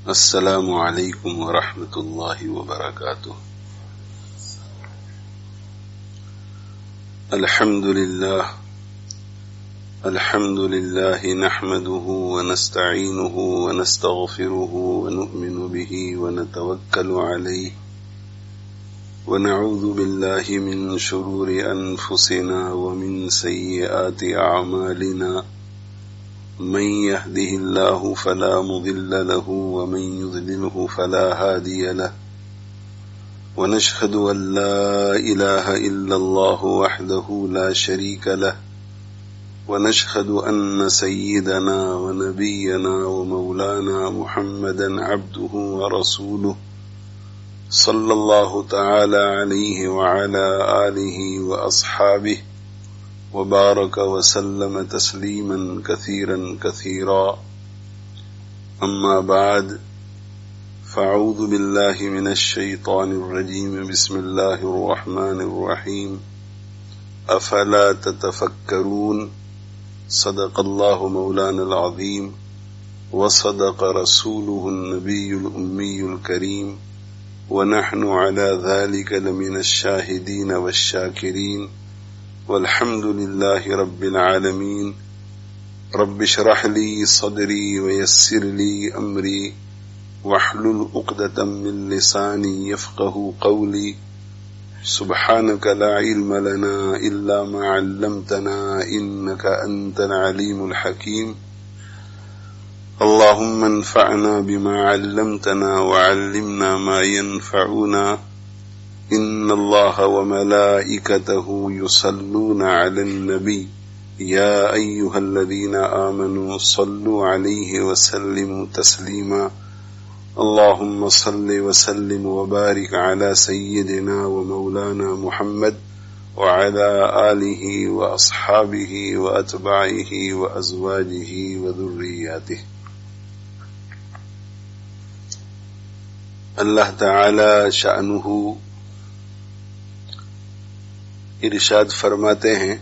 السلام علیکم ورحمۃ اللہ وبرکاتہ۔ الحمد للہ نحمده ونستعینه ونستغفره ونؤمن به ونتوکل علیہ ونعوذ باللہ من شرور انفسنا ومن سیئات اعمالنا، من يهده الله فلا مضل له ومن يضلله فلا هادي له، ونشهد أن لا إله إلا الله وحده لا شريك له، ونشهد أن سيدنا ونبينا ومولانا محمدا عبده ورسوله صلى الله تعالى عليه وعلى آله وأصحابه وبارك وسلم تسليما كثيرا كثيرا، أما بعد، فأعوذ بالله من الشيطان الرجيم، بسم الله الرحمن الرحيم، أفلا تتفكرون؟ صدق الله مولانا العظيم وصدق رسوله النبي الأمي الكريم، ونحن على ذلك لمن الشاهدين والشاكرين، والحمد لله رب العالمين۔ رب اشرح لي صدري ويسر لي أمري واحلل عقدة من لساني يفقهوا قولي، سبحانك لا علم لنا إلا ما علمتنا إنك أنت العليم الحكيم، اللهم انفعنا بما علمتنا وعلمنا ما ينفعنا، إن الله وملائكته يصلون على النبي يا أيها الذين آمنوا صلوا عليه وسلموا تسليما، اللهم صل وسلم وبارك على سيدنا ومولانا محمد وعلى آله وأصحابه وأتباعه وأزواجه وذرياته۔ اللہ تعالی شأنہ ارشاد فرماتے ہیں،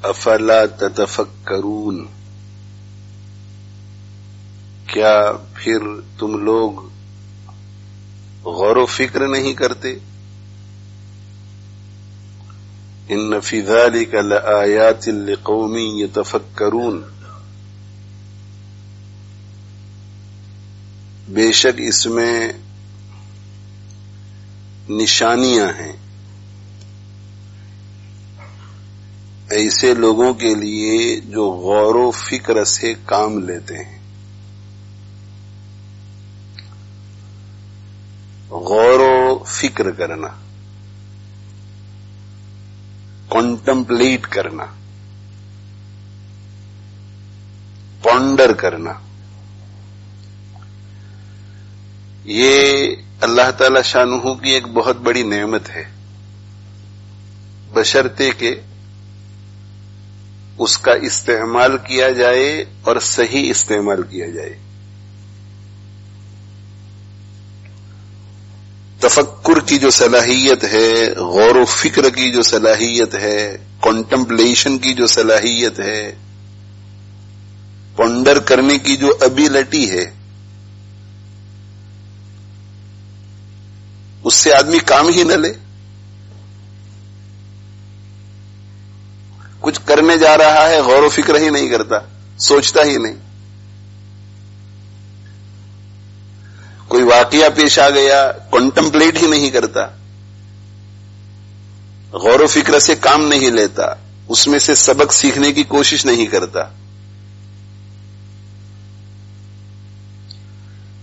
افلا تتفکرون، کیا پھر تم لوگ غور و فکر نہیں کرتے؟ ان فی ذلک لآیات لقوم یتفکرون، بے شک اس میں نشانیاں ہیں ایسے لوگوں کے لیے جو غور و فکر سے کام لیتے ہیں۔ غور و فکر کرنا، کانٹمپلیٹ کرنا، پونڈر کرنا، یہ اللہ تعالی شانہ کی ایک بہت بڑی نعمت ہے، بشرطے کہ اس کا استعمال کیا جائے اور صحیح استعمال کیا جائے۔ تفکر کی جو صلاحیت ہے، غور و فکر کی جو صلاحیت ہے، کنٹمپلیشن کی جو صلاحیت ہے، پونڈر کرنے کی جو ایبلٹی ہے، اس سے آدمی کام ہی نہ لے۔ کچھ کرنے جا رہا ہے، غور و فکر ہی نہیں کرتا، سوچتا ہی نہیں۔ کوئی واقعہ پیش آ گیا، کنٹمپلیٹ ہی نہیں کرتا، غور و فکر سے کام نہیں لیتا، اس میں سے سبق سیکھنے کی کوشش نہیں کرتا،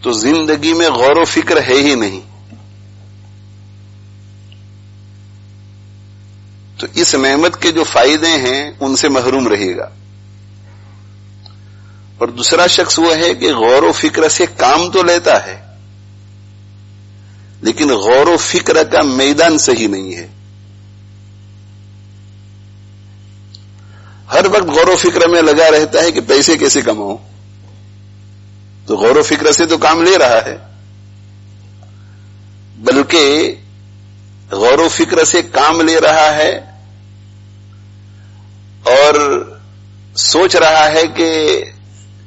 تو زندگی میں غور و فکر ہے ہی نہیں۔ تو اس نعمت کے جو فائدے ہیں ان سے محروم رہے گا۔ اور دوسرا شخص وہ ہے کہ غور و فکر سے کام تو لیتا ہے لیکن غور و فکر کا میدان صحیح نہیں ہے، ہر وقت غور و فکر میں لگا رہتا ہے کہ پیسے کیسے کماؤں، تو غور و فکر سے تو کام لے رہا ہے، بلکہ غور و فکر سے کام لے رہا ہے اور سوچ رہا ہے کہ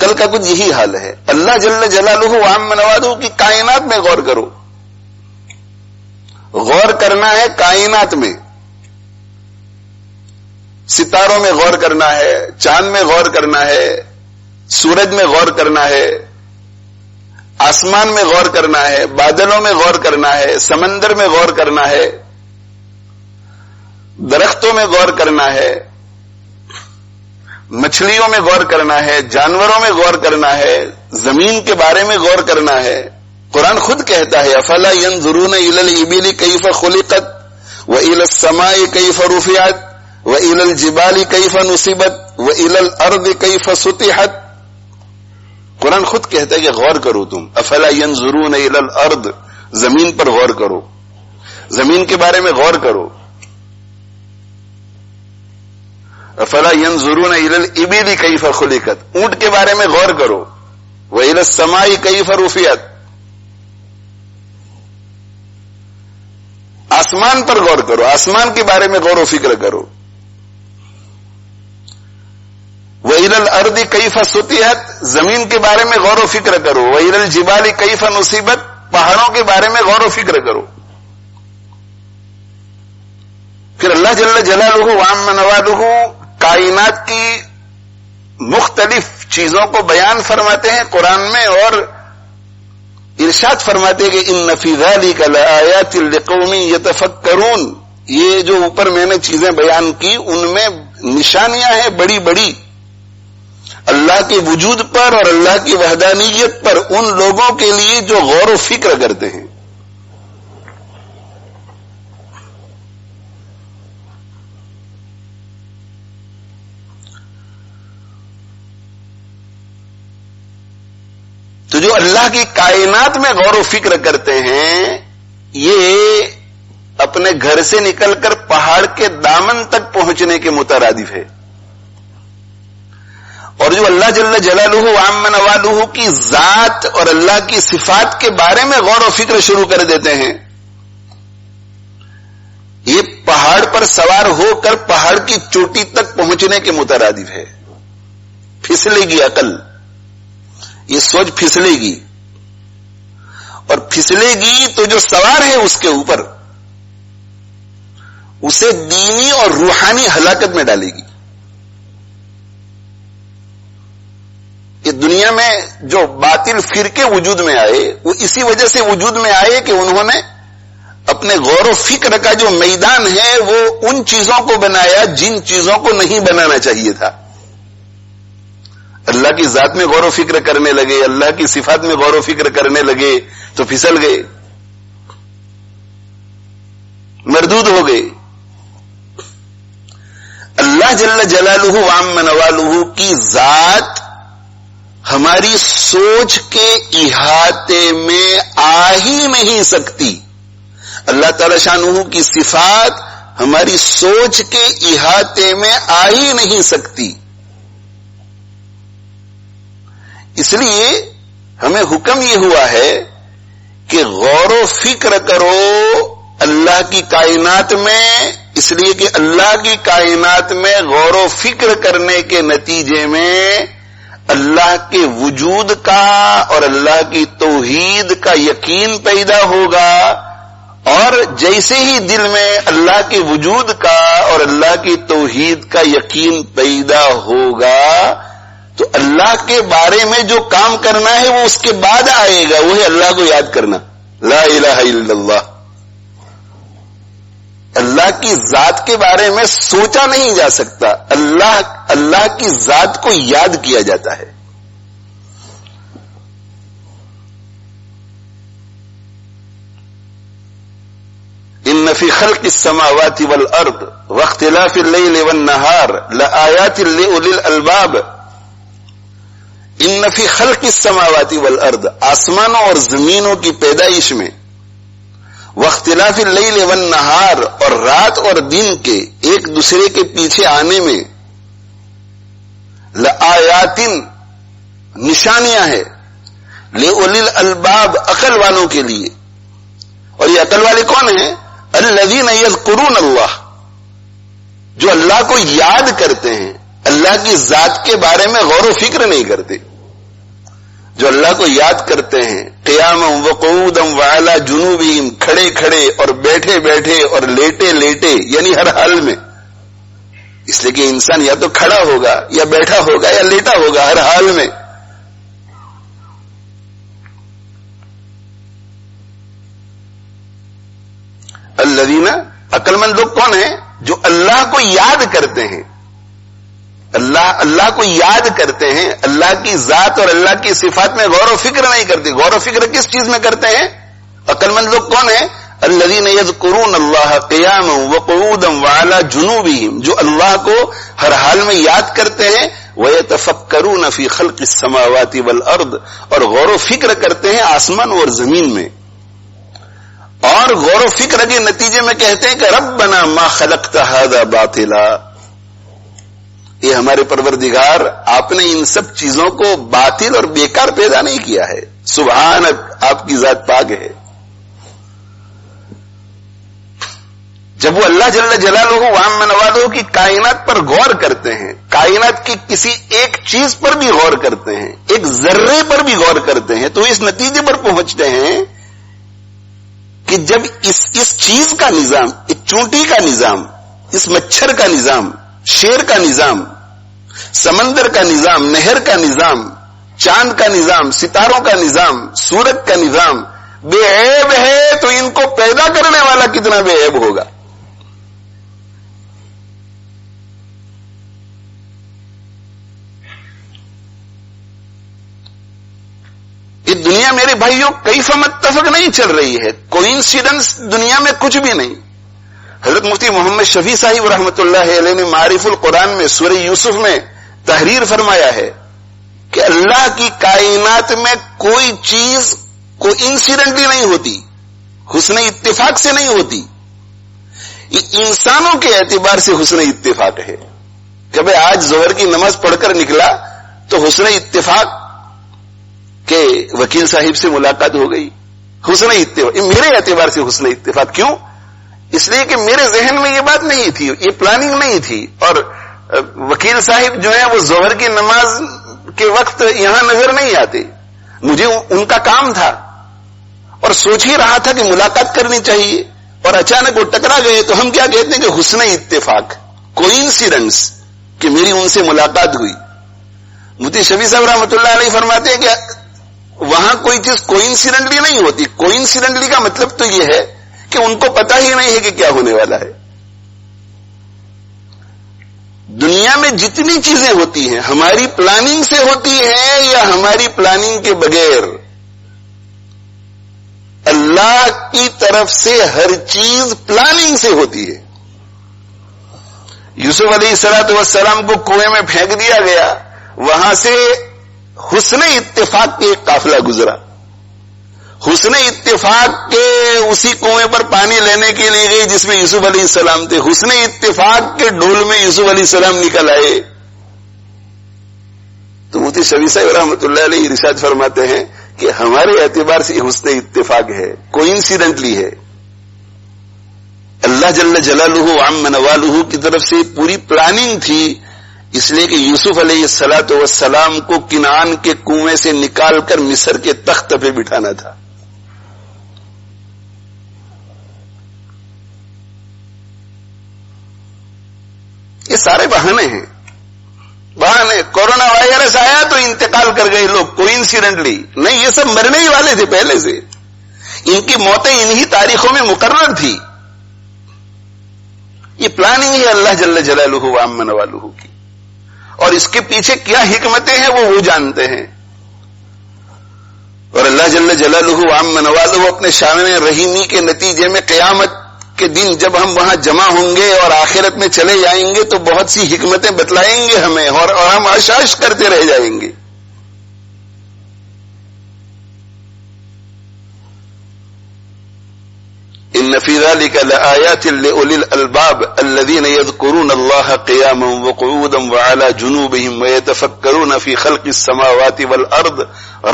عقل کا کچھ یہی حال ہے. اللہ جل جلالہ وعم نوادہ کی کائنات میں غور کرو. غور کرنا ہے کائنات میں، ستاروں میں غور کرنا ہے، چاند میں غور کرنا ہے، سورج میں غور کرنا ہے، آسمان میں غور کرنا ہے، بادلوں میں غور کرنا ہے، سمندر میں غور کرنا ہے، درختوں میں غور کرنا ہے، مچھلیوں میں غور کرنا ہے، جانوروں میں غور کرنا ہے، زمین کے بارے میں غور کرنا ہے. قرآن خود کہتا ہے افلا ينظرون الى الابل كيف خلقت والى السماء كيف رفعت والى الجبال كيف نصبت والى الارض كيف سطحت. قرآن خود کہتا ہے کہ غور کرو تم. افلا ينظرون الى الارض، زمین پر غور کرو، زمین کے بارے میں غور کرو. افلا ينظرون الى الابل كيف خلقت، اونٹ کے بارے میں غور کرو. والى السماء كيف رفعت، آسمان پر غور کرو، آسمان کے بارے میں غور و فکر کرو. وَإِلَى الْأَرْضِ كَيْفَ سُطِحَتْ، زمین کے بارے میں غور و فکر کرو. وَإِلَى الْجِبَالِ كَيْفَ نُصِبَتْ، پہاڑوں کے بارے میں غور و فکر کرو. پھر اللہ جل جلالہ وعم نوادہ کائنات کی مختلف چیزوں کو بیان فرماتے ہیں قرآن میں، اور ارشاد فرماتے ہیں کہ ان فی ذلک لآیات لقوم یتفکرون. یہ جو اوپر میں نے چیزیں بیان کی ان میں نشانیاں ہیں بڑی بڑی اللہ کے وجود پر اور اللہ کی وحدانیت پر ان لوگوں کے لیے جو غور و فکر کرتے ہیں. تو جو اللہ کی کائنات میں غور و فکر کرتے ہیں یہ اپنے گھر سے نکل کر پہاڑ کے دامن تک پہنچنے کے مترادف ہے. اور جو اللہ جل جلالہ وعم نوالہ کی ذات اور اللہ کی صفات کے بارے میں غور و فکر شروع کر دیتے ہیں، یہ پہاڑ پر سوار ہو کر پہاڑ کی چوٹی تک پہنچنے کے مترادف ہے. پھسلے گی عقل، یہ سوچ پھسلے گی، اور پھسلے گی تو جو سوار ہے اس کے اوپر اسے دینی اور روحانی ہلاکت میں ڈالے گی. یہ دنیا میں جو باطل فرقے وجود میں آئے وہ اسی وجہ سے وجود میں آئے کہ انہوں نے اپنے غور و فکر کا جو میدان ہے وہ ان چیزوں کو بنایا جن چیزوں کو نہیں بنانا چاہیے تھا. اللہ کی ذات میں غور و فکر کرنے لگے، اللہ کی صفات میں غور و فکر کرنے لگے تو پھسل گئے، مردود ہو گئے. اللہ جل جلالہ وعم نوالہ کی ذات ہماری سوچ کے احاطے میں آ ہی نہیں سکتی. اللہ تعالی شانہ کی صفات ہماری سوچ کے احاطے میں آ ہی نہیں سکتی. اس لیے ہمیں حکم یہ ہوا ہے کہ غور و فکر کرو اللہ کی کائنات میں، اس لیے کہ اللہ کی کائنات میں غور و فکر کرنے کے نتیجے میں اللہ کے وجود کا اور اللہ کی توحید کا یقین پیدا ہوگا. اور جیسے ہی دل میں اللہ کے وجود کا اور اللہ کی توحید کا یقین پیدا ہوگا تو اللہ کے بارے میں جو کام کرنا ہے وہ اس کے بعد آئے گا، وہ ہے اللہ کو یاد کرنا. لا الہ الا اللہ. اللہ کی ذات کے بارے میں سوچا نہیں جا سکتا، اللہ کی ذات کو یاد کیا جاتا ہے. ان فی خلق السماوات والارض واختلاف اللیل والنہار لآیات لأولی الالباب. ان فی خلق السماوات والارض، آسمانوں اور زمینوں کی پیدائش میں، واختلاف اللیل والنہار، اور رات اور دن کے ایک دوسرے کے پیچھے آنے میں، لآیات، نشانیاں ہیں، لأولی الالباب، عقل والوں کے لیے. اور یہ عقل والے کون ہیں؟ الذین یذکرون اللہ، جو اللہ کو یاد کرتے ہیں، اللہ کی ذات کے بارے میں غور و فکر نہیں کرتے. جو اللہ کو یاد کرتے ہیں، قیاما وقعودا وعلی جنوبہم، کھڑے کھڑے اور بیٹھے بیٹھے اور لیٹے لیٹے، یعنی ہر حال میں. اس لیے کہ انسان یا تو کھڑا ہوگا یا بیٹھا ہوگا یا لیٹا ہوگا، ہر حال میں. الذین، عقل مند لوگ کون ہیں؟ جو اللہ کو یاد کرتے ہیں. اللہ کو یاد کرتے ہیں، اللہ کی ذات اور اللہ کی صفات میں غور و فکر نہیں کرتے. غور و فکر کس چیز میں کرتے ہیں؟ عقل مند لوگ کون ہیں؟ الذین یذکرون اللہ قیاما وقعودا وعلی جنوبہم، جو اللہ کو ہر حال میں یاد کرتے ہیں. ویتفکرون فی خلق السماوات والارض، اور غور و فکر کرتے ہیں آسمان اور زمین میں. اور غور و فکر کے نتیجے میں کہتے ہیں کہ ربنا ما خلقت ھذا باطلا، یہ ہمارے پروردگار، آپ نے ان سب چیزوں کو باطل اور بیکار پیدا نہیں کیا ہے. سبحانک، آپ کی ذات پاک ہے. جب وہ اللہ جل جلالہ وعم نوالہ کی کائنات پر غور کرتے ہیں، کائنات کی کسی ایک چیز پر بھی غور کرتے ہیں، ایک ذرے پر بھی غور کرتے ہیں، تو اس نتیجے پر پہنچتے ہیں کہ جب اس چیز کا نظام، اس چونٹی کا نظام، اس مچھر کا نظام، شیر کا نظام، سمندر کا نظام، نہر کا نظام، چاند کا نظام، ستاروں کا نظام، سورج کا نظام بے عیب ہے، تو ان کو پیدا کرنے والا کتنا بے عیب ہوگا. یہ دنیا میرے بھائیوں کیف متفق نہیں چل رہی ہے. کوئنسیڈنس دنیا میں کچھ بھی نہیں. حضرت مفتی محمد شفیع صاحب رحمۃ اللہ علیہ نے معارف القرآن میں سورہ یوسف میں تحریر فرمایا ہے کہ اللہ کی کائنات میں کوئی چیز کوئنسیڈنٹلی نہیں ہوتی، حسن اتفاق سے نہیں ہوتی. یہ انسانوں کے اعتبار سے حسن اتفاق ہے کہ بھئی آج ظہر کی نماز پڑھ کر نکلا تو حسن اتفاق کہ وکیل صاحب سے ملاقات ہو گئی. حسن اتفاق، میرے اعتبار سے حسن اتفاق. کیوں؟ اس لیے کہ میرے ذہن میں یہ بات نہیں تھی، یہ پلاننگ نہیں تھی. اور وکیل صاحب جو ہیں وہ ظہر کی نماز کے وقت یہاں نظر نہیں آتے. مجھے ان کا کام تھا اور سوچ ہی رہا تھا کہ ملاقات کرنی چاہیے، اور اچانک وہ ٹکرا گئے. تو ہم کیا کہتے ہیں کہ حسن اتفاق، کوئنسیڈنس، کہ میری ان سے ملاقات ہوئی. مفتی شفیع صاحب رحمۃ اللہ علیہ فرماتے ہیں کہ وہاں کوئی چیز کوئنسیڈنٹلی نہیں ہوتی. کوئنسیڈنٹلی کا مطلب تو یہ ہے کہ ان کو پتا ہی نہیں ہے کہ کیا ہونے والا ہے. دنیا میں جتنی چیزیں ہوتی ہیں ہماری پلاننگ سے ہوتی ہیں یا ہماری پلاننگ کے بغیر؟ اللہ کی طرف سے ہر چیز پلاننگ سے ہوتی ہے. یوسف علیہ السلام کو کنویں میں پھینک دیا گیا، وہاں سے حسن اتفاق کے ایک قافلہ گزرا. حسن اتفاق کے اسی کنویں پر پانی لینے کے لیے گئی جس میں یوسف علیہ السلام تھے. حسن اتفاق کے ڈول میں یوسف علیہ السلام نکل آئے. تو مفتی شفیع صاحب رحمۃ اللہ علیہ ارشاد فرماتے ہیں کہ ہمارے اعتبار سے حسن اتفاق ہے، کوئنسیڈنٹلی ہے. اللہ جل جلالہ وعم نوالہ کی طرف سے پوری پلاننگ تھی، اس لیے کہ یوسف علیہ السلام کو کنعان کے کنویں سے نکال کر مصر کے تخت پہ بٹھانا تھا. یہ سارے بہانے ہیں، بہانے. کورونا وائرس آیا تو انتقال کر گئے لوگ کوئنسیڈنٹلی نہیں، یہ سب مرنے ہی والے تھے پہلے سے. ان کی موتیں انہی تاریخوں میں مقرر تھی. یہ پلاننگ ہے اللہ جل جلالہ وعم نوالہ کی، اور اس کے پیچھے کیا حکمتیں ہیں وہ جانتے ہیں. اور اللہ جل جلالہ وعم نوالہ اپنے شان رحیمی کے نتیجے میں قیامت کے دن جب ہم وہاں جمع ہوں گے اور آخرت میں چلے جائیں گے تو بہت سی حکمتیں بتلائیں گے ہمیں، اور ہم اشاش کرتے رہ جائیں گے. ان فی ذلک لآیات لأولی الالباب الذین یذکرون اللہ قیاما وقعودا وعلی جنوبہم ویتفکرون فی خلق السماوات والارض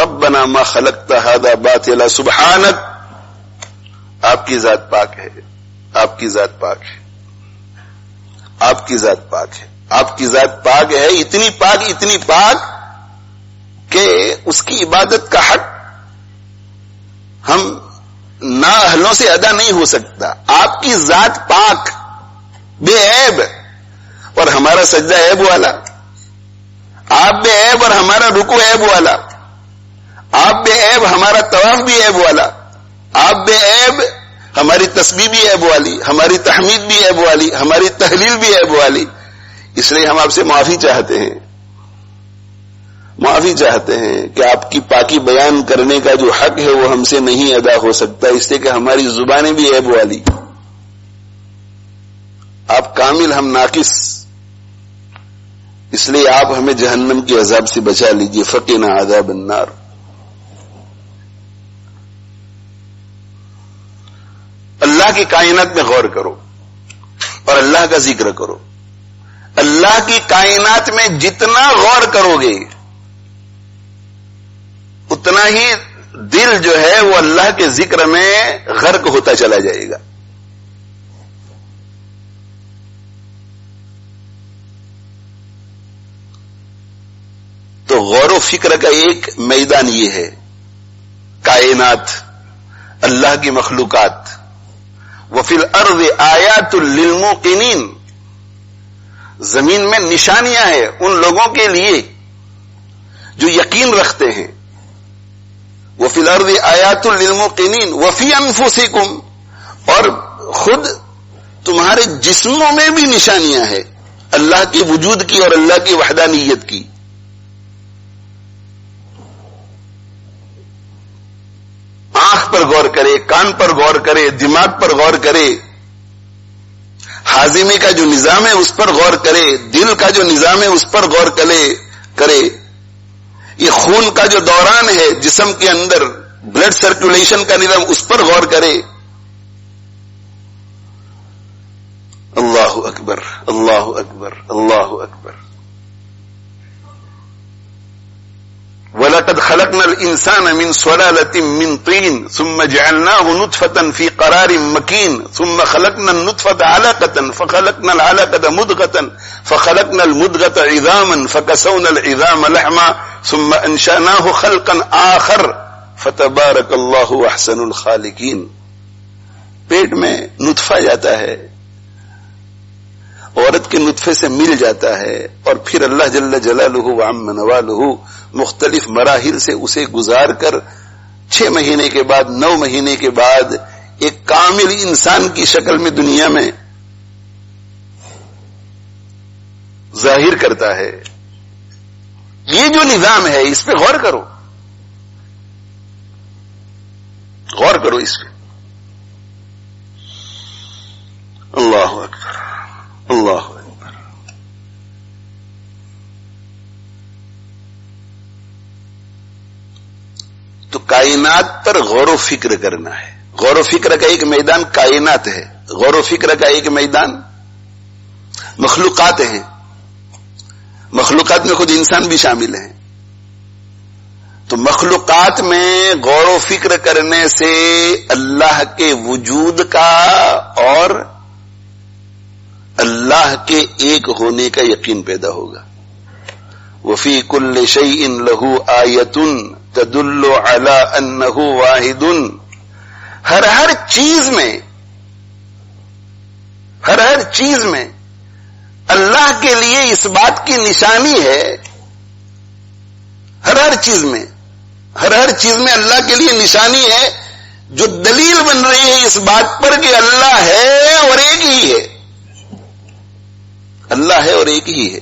ربنا ما خلقت ھذا باطلا سبحانک. آپ کی ذات پاک ہے، آپ کی ذات پاک ہے، آپ کی ذات پاک ہے، آپ کی ذات پاک ہے. اتنی پاک کہ اس کی عبادت کا حق ہم نااہلوں سے ادا نہیں ہو سکتا. آپ کی ذات پاک بے عیب اور ہمارا سجدہ عیب والا، آپ بے عیب اور ہمارا رکوع عیب والا، آپ بے عیب ہمارا طواف بھی عیب والا، آپ بے عیب ہماری تسبیح بھی عیب والی، ہماری تحمید بھی عیب والی، ہماری تحلیل بھی عیب والی. اس لیے ہم آپ سے معافی چاہتے ہیں، معافی چاہتے ہیں کہ آپ کی پاکی بیان کرنے کا جو حق ہے وہ ہم سے نہیں ادا ہو سکتا، اس لیے کہ ہماری زبانیں بھی عیب والی. آپ کامل، ہم ناقص، اس لیے آپ ہمیں جہنم کے عذاب سے بچا لیجئے. فقنا عذاب النار. اللہ کی کائنات میں غور کرو اور اللہ کا ذکر کرو. اللہ کی کائنات میں جتنا غور کرو گے اتنا ہی دل جو ہے وہ اللہ کے ذکر میں غرق ہوتا چلا جائے گا. تو غور و فکر کا ایک میدان یہ ہے، کائنات، اللہ کی مخلوقات. وَفِي الْأَرْضِ آيَاتٌ لِّلْمُوقِنِينَ، زمین میں نشانیاں ہیں ان لوگوں کے لیے جو یقین رکھتے ہیں. وَفِي الْأَرْضِ آيَاتٌ لِّلْمُوقِنِينَ وَفِي أَنفُسِكُمْ، اور خود تمہارے جسموں میں بھی نشانیاں ہیں اللہ کے وجود کی اور اللہ کی وحدانیت کی. آنکھ پر غور کرے، کان پر غور کرے، دماغ پر غور کرے، ہاضمے کا جو نظام ہے اس پر غور کرے، دل کا جو نظام ہے اس پر غور کرے، یہ خون کا جو دوران ہے جسم کے اندر، بلڈ سرکولیشن کا نظام، اس پر غور کرے. اللہ اکبر، اللہ اکبر، اللہ اکبر. وَلَقَدْ خَلَقْنَا الْإِنسَانَ مِنْ صُلَالَةٍ مِّنْ طِينٍ ثُمَّ جَعَلْنَاهُ نُطْفَةً فِي قَرَارٍ مَّكِينٍ ثُمَّ خَلَقْنَا النُّطْفَةَ عَلَقَةً فَخَلَقْنَا الْعَلَقَةَ مُضْغَةً فَخَلَقْنَا الْمُضْغَةَ عِظَامًا فَكَسَوْنَا الْعِظَامَ لَحْمًا ثُمَّ أَنشَأْنَاهُ خَلْقًا آخَرَ فَتَبَارَكَ اللَّهُ أَحْسَنُ الْخَالِقِينَ. پیٹ میں نطفہ جاتا ہے، عورت کے نطفے سے مل جاتا ہے، اور پھر اللہ جل جلالہ وعم نوالہ مختلف مراحل سے اسے گزار کر 6 مہینے کے بعد، 9 مہینے کے بعد ایک کامل انسان کی شکل میں دنیا میں ظاہر کرتا ہے. یہ جو نظام ہے اس پہ غور کرو، غور کرو اس پہ. اللہ اکبر، اللہ اکبر. تو کائنات پر غور و فکر کرنا ہے. غور و فکر کا ایک میدان کائنات ہے، غور و فکر کا ایک میدان مخلوقات ہیں. مخلوقات میں خود انسان بھی شامل ہیں. تو مخلوقات میں غور و فکر کرنے سے اللہ کے وجود کا اور اللہ کے ایک ہونے کا یقین پیدا ہوگا. وفی کل شیء لہ آیۃ تدل علی انہ واحد. ہر چیز میں اللہ کے لیے اس بات کی نشانی ہے. ہر چیز میں اللہ کے لیے نشانی ہے جو دلیل بن رہی ہے اس بات پر کہ اللہ ہے اور ایک ہی ہے. اللہ ہے اور ایک ہی ہے.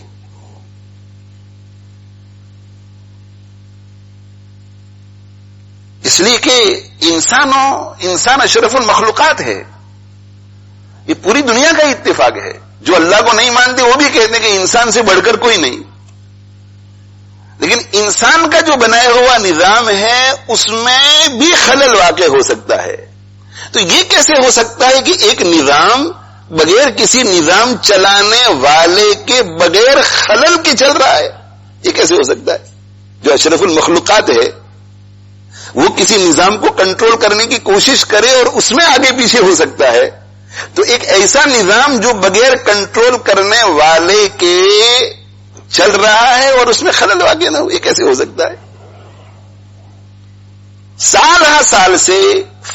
اس لیے کہ انسان اشرف المخلوقات ہے. یہ پوری دنیا کا اتفاق ہے. جو اللہ کو نہیں مانتے وہ بھی کہتے ہیں کہ انسان سے بڑھ کر کوئی نہیں. لیکن انسان کا جو بنایا ہوا نظام ہے اس میں بھی خلل واقع ہو سکتا ہے. تو یہ کیسے ہو سکتا ہے کہ ایک نظام بغیر کسی نظام چلانے والے کے بغیر خلل کے چل رہا ہے؟ یہ کیسے ہو سکتا ہے؟ جو اشرف المخلوقات ہے وہ کسی نظام کو کنٹرول کرنے کی کوشش کرے اور اس میں آگے پیچھے ہو سکتا ہے. تو ایک ایسا نظام جو بغیر کنٹرول کرنے والے کے چل رہا ہے اور اس میں خلل واقع نہ ہو، یہ کیسے ہو سکتا ہے؟ 15 سال سے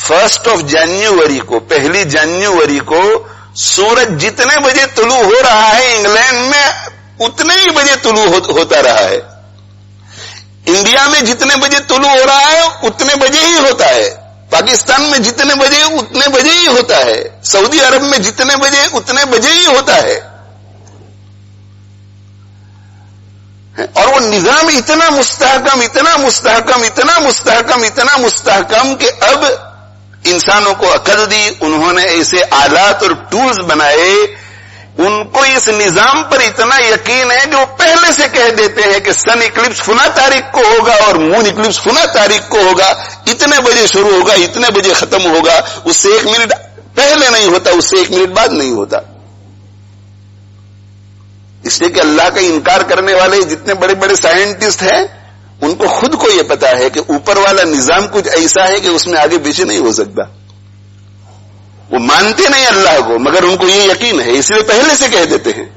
1 جنوری کو، 1 جنوری کو سورج جتنے بجے طلوع ہو رہا ہے انگلینڈ میں اتنے ہی بجے طلوع ہوتا رہا ہے، انڈیا میں جتنے بجے طلوع ہو رہا ہے اتنے بجے ہی ہوتا ہے، پاکستان میں جتنے بجے اتنے بجے ہی ہوتا ہے، سعودی عرب میں جتنے بجے اتنے بجے ہی ہوتا ہے، اور وہ نظام اتنا مستحکم اتنا مستحکم اتنا مستحکم اتنا مستحکم کہ اب انسانوں کو عقل دی، انہوں نے ایسے آلات اور ٹولز بنائے، ان کو اس نظام پر اتنا یقین ہے کہ وہ پہلے سے کہہ دیتے ہیں کہ سن اکلپس فلاں تاریخ کو ہوگا اور مون اکلپس فلاں تاریخ کو ہوگا، اتنے بجے شروع ہوگا اتنے بجے ختم ہوگا، اس سے 1 منٹ پہلے نہیں ہوتا، اس سے 1 منٹ بعد نہیں ہوتا، اس لیے کہ اللہ کا انکار کرنے والے جتنے بڑے بڑے سائنٹسٹ ہیں ان کو خود کو یہ پتا ہے کہ اوپر والا نظام کچھ ایسا ہے کہ اس میں آگے پیچھے نہیں ہو سکتا، وہ مانتے نہیں اللہ کو مگر ان کو یہ یقین ہے، اس لیے پہلے سے کہہ دیتے ہیں،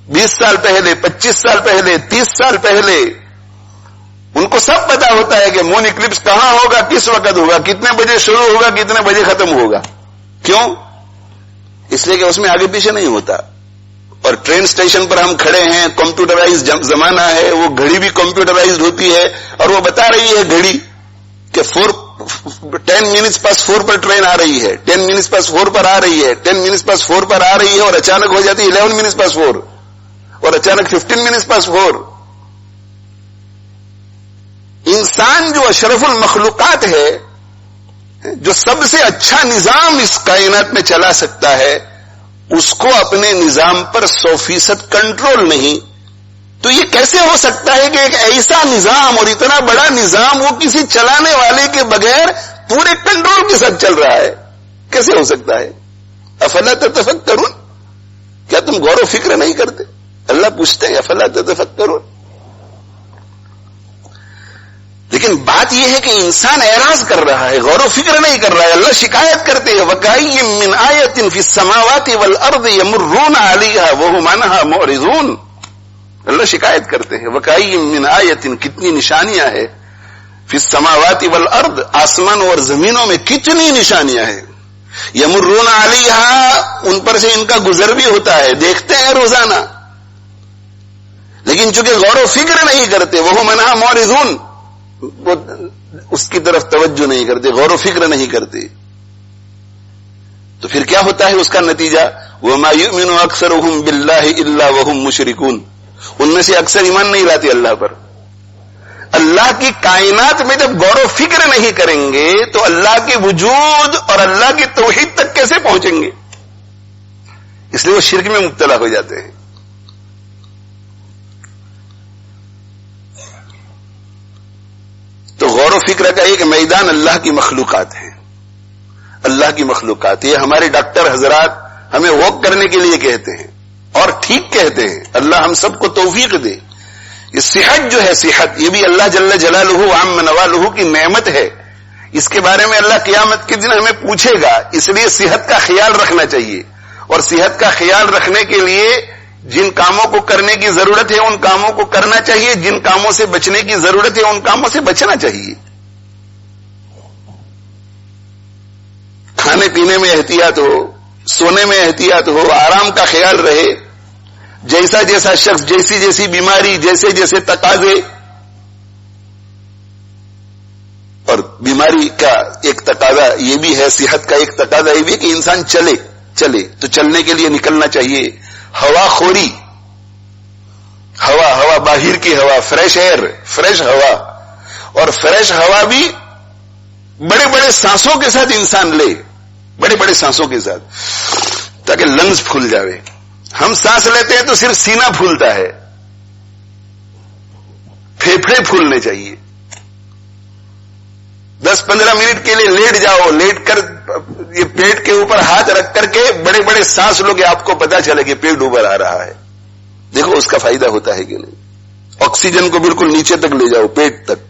20 سال پہلے 25 سال پہلے 30 سال پہلے ان کو سب پتا ہوتا ہے کہ مون اکلپس کہاں ہوگا، کس وقت ہوگا، کتنے بجے شروع ہوگا، کتنے بجے ختم ہوگا، کیوں؟ اس لیے کہ اس میں آگے پیچھے نہیں ہوتا، اور ٹرین اسٹیشن پر ہم کھڑے ہیں، کمپیوٹرائز زمانہ ہے، وہ گھڑی بھی کمپیوٹرائز ہوتی ہے اور وہ بتا رہی ہے گھڑی کہ 10 منٹس پاس 4 پر ٹرین آ رہی ہے، 10 منٹس پاس 4 پر آ رہی ہے، 10 منٹس پاس 4 پر آ رہی ہے، اور اچانک ہو جاتی ہے 11 منٹس پاس 4 اور اچانک 15 منٹس پاس 4. انسان جو اشرف المخلوقات ہے، جو سب سے اچھا نظام اس کائنات میں چلا سکتا ہے، اس کو اپنے نظام پر 100% کنٹرول نہیں، تو یہ کیسے ہو سکتا ہے کہ ایک ایسا نظام اور اتنا بڑا نظام وہ کسی چلانے والے کے بغیر پورے کنٹرول کے ساتھ چل رہا ہے؟ کیسے ہو سکتا ہے؟ افلا تتفکرون، کیا تم غور و فکر نہیں کرتے؟ اللہ پوچھتے ہیں افلا تتفکرون. لیکن بات یہ ہے کہ انسان اعراض کر رہا ہے، غور و فکر نہیں کر رہا ہے. اللہ شکایت کرتے ہیں وَكَأَيٍّ مِّنْ آيَةٍ فِي السَّمَاوَاتِ وَالْأَرْضِ يَمُرُّونَ عَلَيْهَا وَهُمْ عَنْهَا مُعْرِضُونَ. اللہ شکایت کرتے ہیں وَكَأَيٍّ مِّنْ آيَةٍ، کتنی نشانیاں ہیں، فِي السَّمَاوَاتِ وَالْأَرْضِ، آسمان اور زمینوں میں کتنی نشانیاں ہیں، يَمُرُّونَ عَلَيْهَا، ان پر سے ان کا گزر بھی ہوتا ہے، دیکھتے ہیں روزانہ، لیکن چونکہ غور و فکر نہیں کرتے، وَهُمْ عَنْهَا مُعْرِضُونَ، وہ اس کی طرف توجہ نہیں کرتے، غور و فکر نہیں کرتے، تو پھر کیا ہوتا ہے اس کا نتیجہ؟ وَمَا يُؤْمِنُ أَكْثَرُهُمْ بِاللَّهِ إِلَّا وَهُمْ مُشْرِكُونَ. ان میں سے اکثر ایمان نہیں لاتے اللہ پر. اللہ کی کائنات میں جب غور و فکر نہیں کریں گے تو اللہ کے وجود اور اللہ کی توحید تک کیسے پہنچیں گے؟ اس لیے وہ شرک میں مبتلا ہو جاتے ہیں. تو غور و فکر کا ایک میدان اللہ کی مخلوقات ہے، اللہ کی مخلوقات. یہ ہمارے ڈاکٹر حضرات ہمیں واک کرنے کے لیے کہتے ہیں اور ٹھیک کہتے ہیں، اللہ ہم سب کو توفیق دے. یہ صحت جو ہے، صحت یہ بھی اللہ جل جلالہ وعم نوالہ کی نعمت ہے، اس کے بارے میں اللہ قیامت کے دن ہمیں پوچھے گا، اس لیے صحت کا خیال رکھنا چاہیے. اور صحت کا خیال رکھنے کے لیے جن کاموں کو کرنے کی ضرورت ہے ان کاموں کو کرنا چاہیے، جن کاموں سے بچنے کی ضرورت ہے ان کاموں سے بچنا چاہیے. کھانے پینے میں احتیاط ہو، سونے میں احتیاط ہو، آرام کا خیال رہے. جیسا جیسا شخص، جیسی جیسی بیماری، جیسے جیسے تقاضے، اور بیماری کا ایک تقاضا یہ بھی ہے، صحت کا ایک تقاضا یہ بھی ہے کہ انسان چلے تو چلنے کے لیے نکلنا چاہیے. ہوا خوری، ہوا باہر کی ہوا، فریش ایئر، فریش ہوا، اور فریش ہوا بھی بڑے بڑے سانسوں کے ساتھ انسان لے، بڑے بڑے سانسوں کے ساتھ، تاکہ لنگز پھول جاوے. ہم سانس لیتے ہیں تو صرف سینہ پھولتا ہے، پھیپھڑے پھولنے چاہیے. 10-15 منٹ کے لیے لیٹ جاؤ، لیٹ کر یہ پیٹ کے اوپر ہاتھ رکھ کر کے بڑے بڑے سانس لو کہ آپ کو پتا چلے کہ پیٹ اوپر آ رہا ہے. دیکھو اس کا فائدہ ہوتا ہے کہ نہیں. آکسیجن کو بالکل نیچے تک لے جاؤ، پیٹ تک.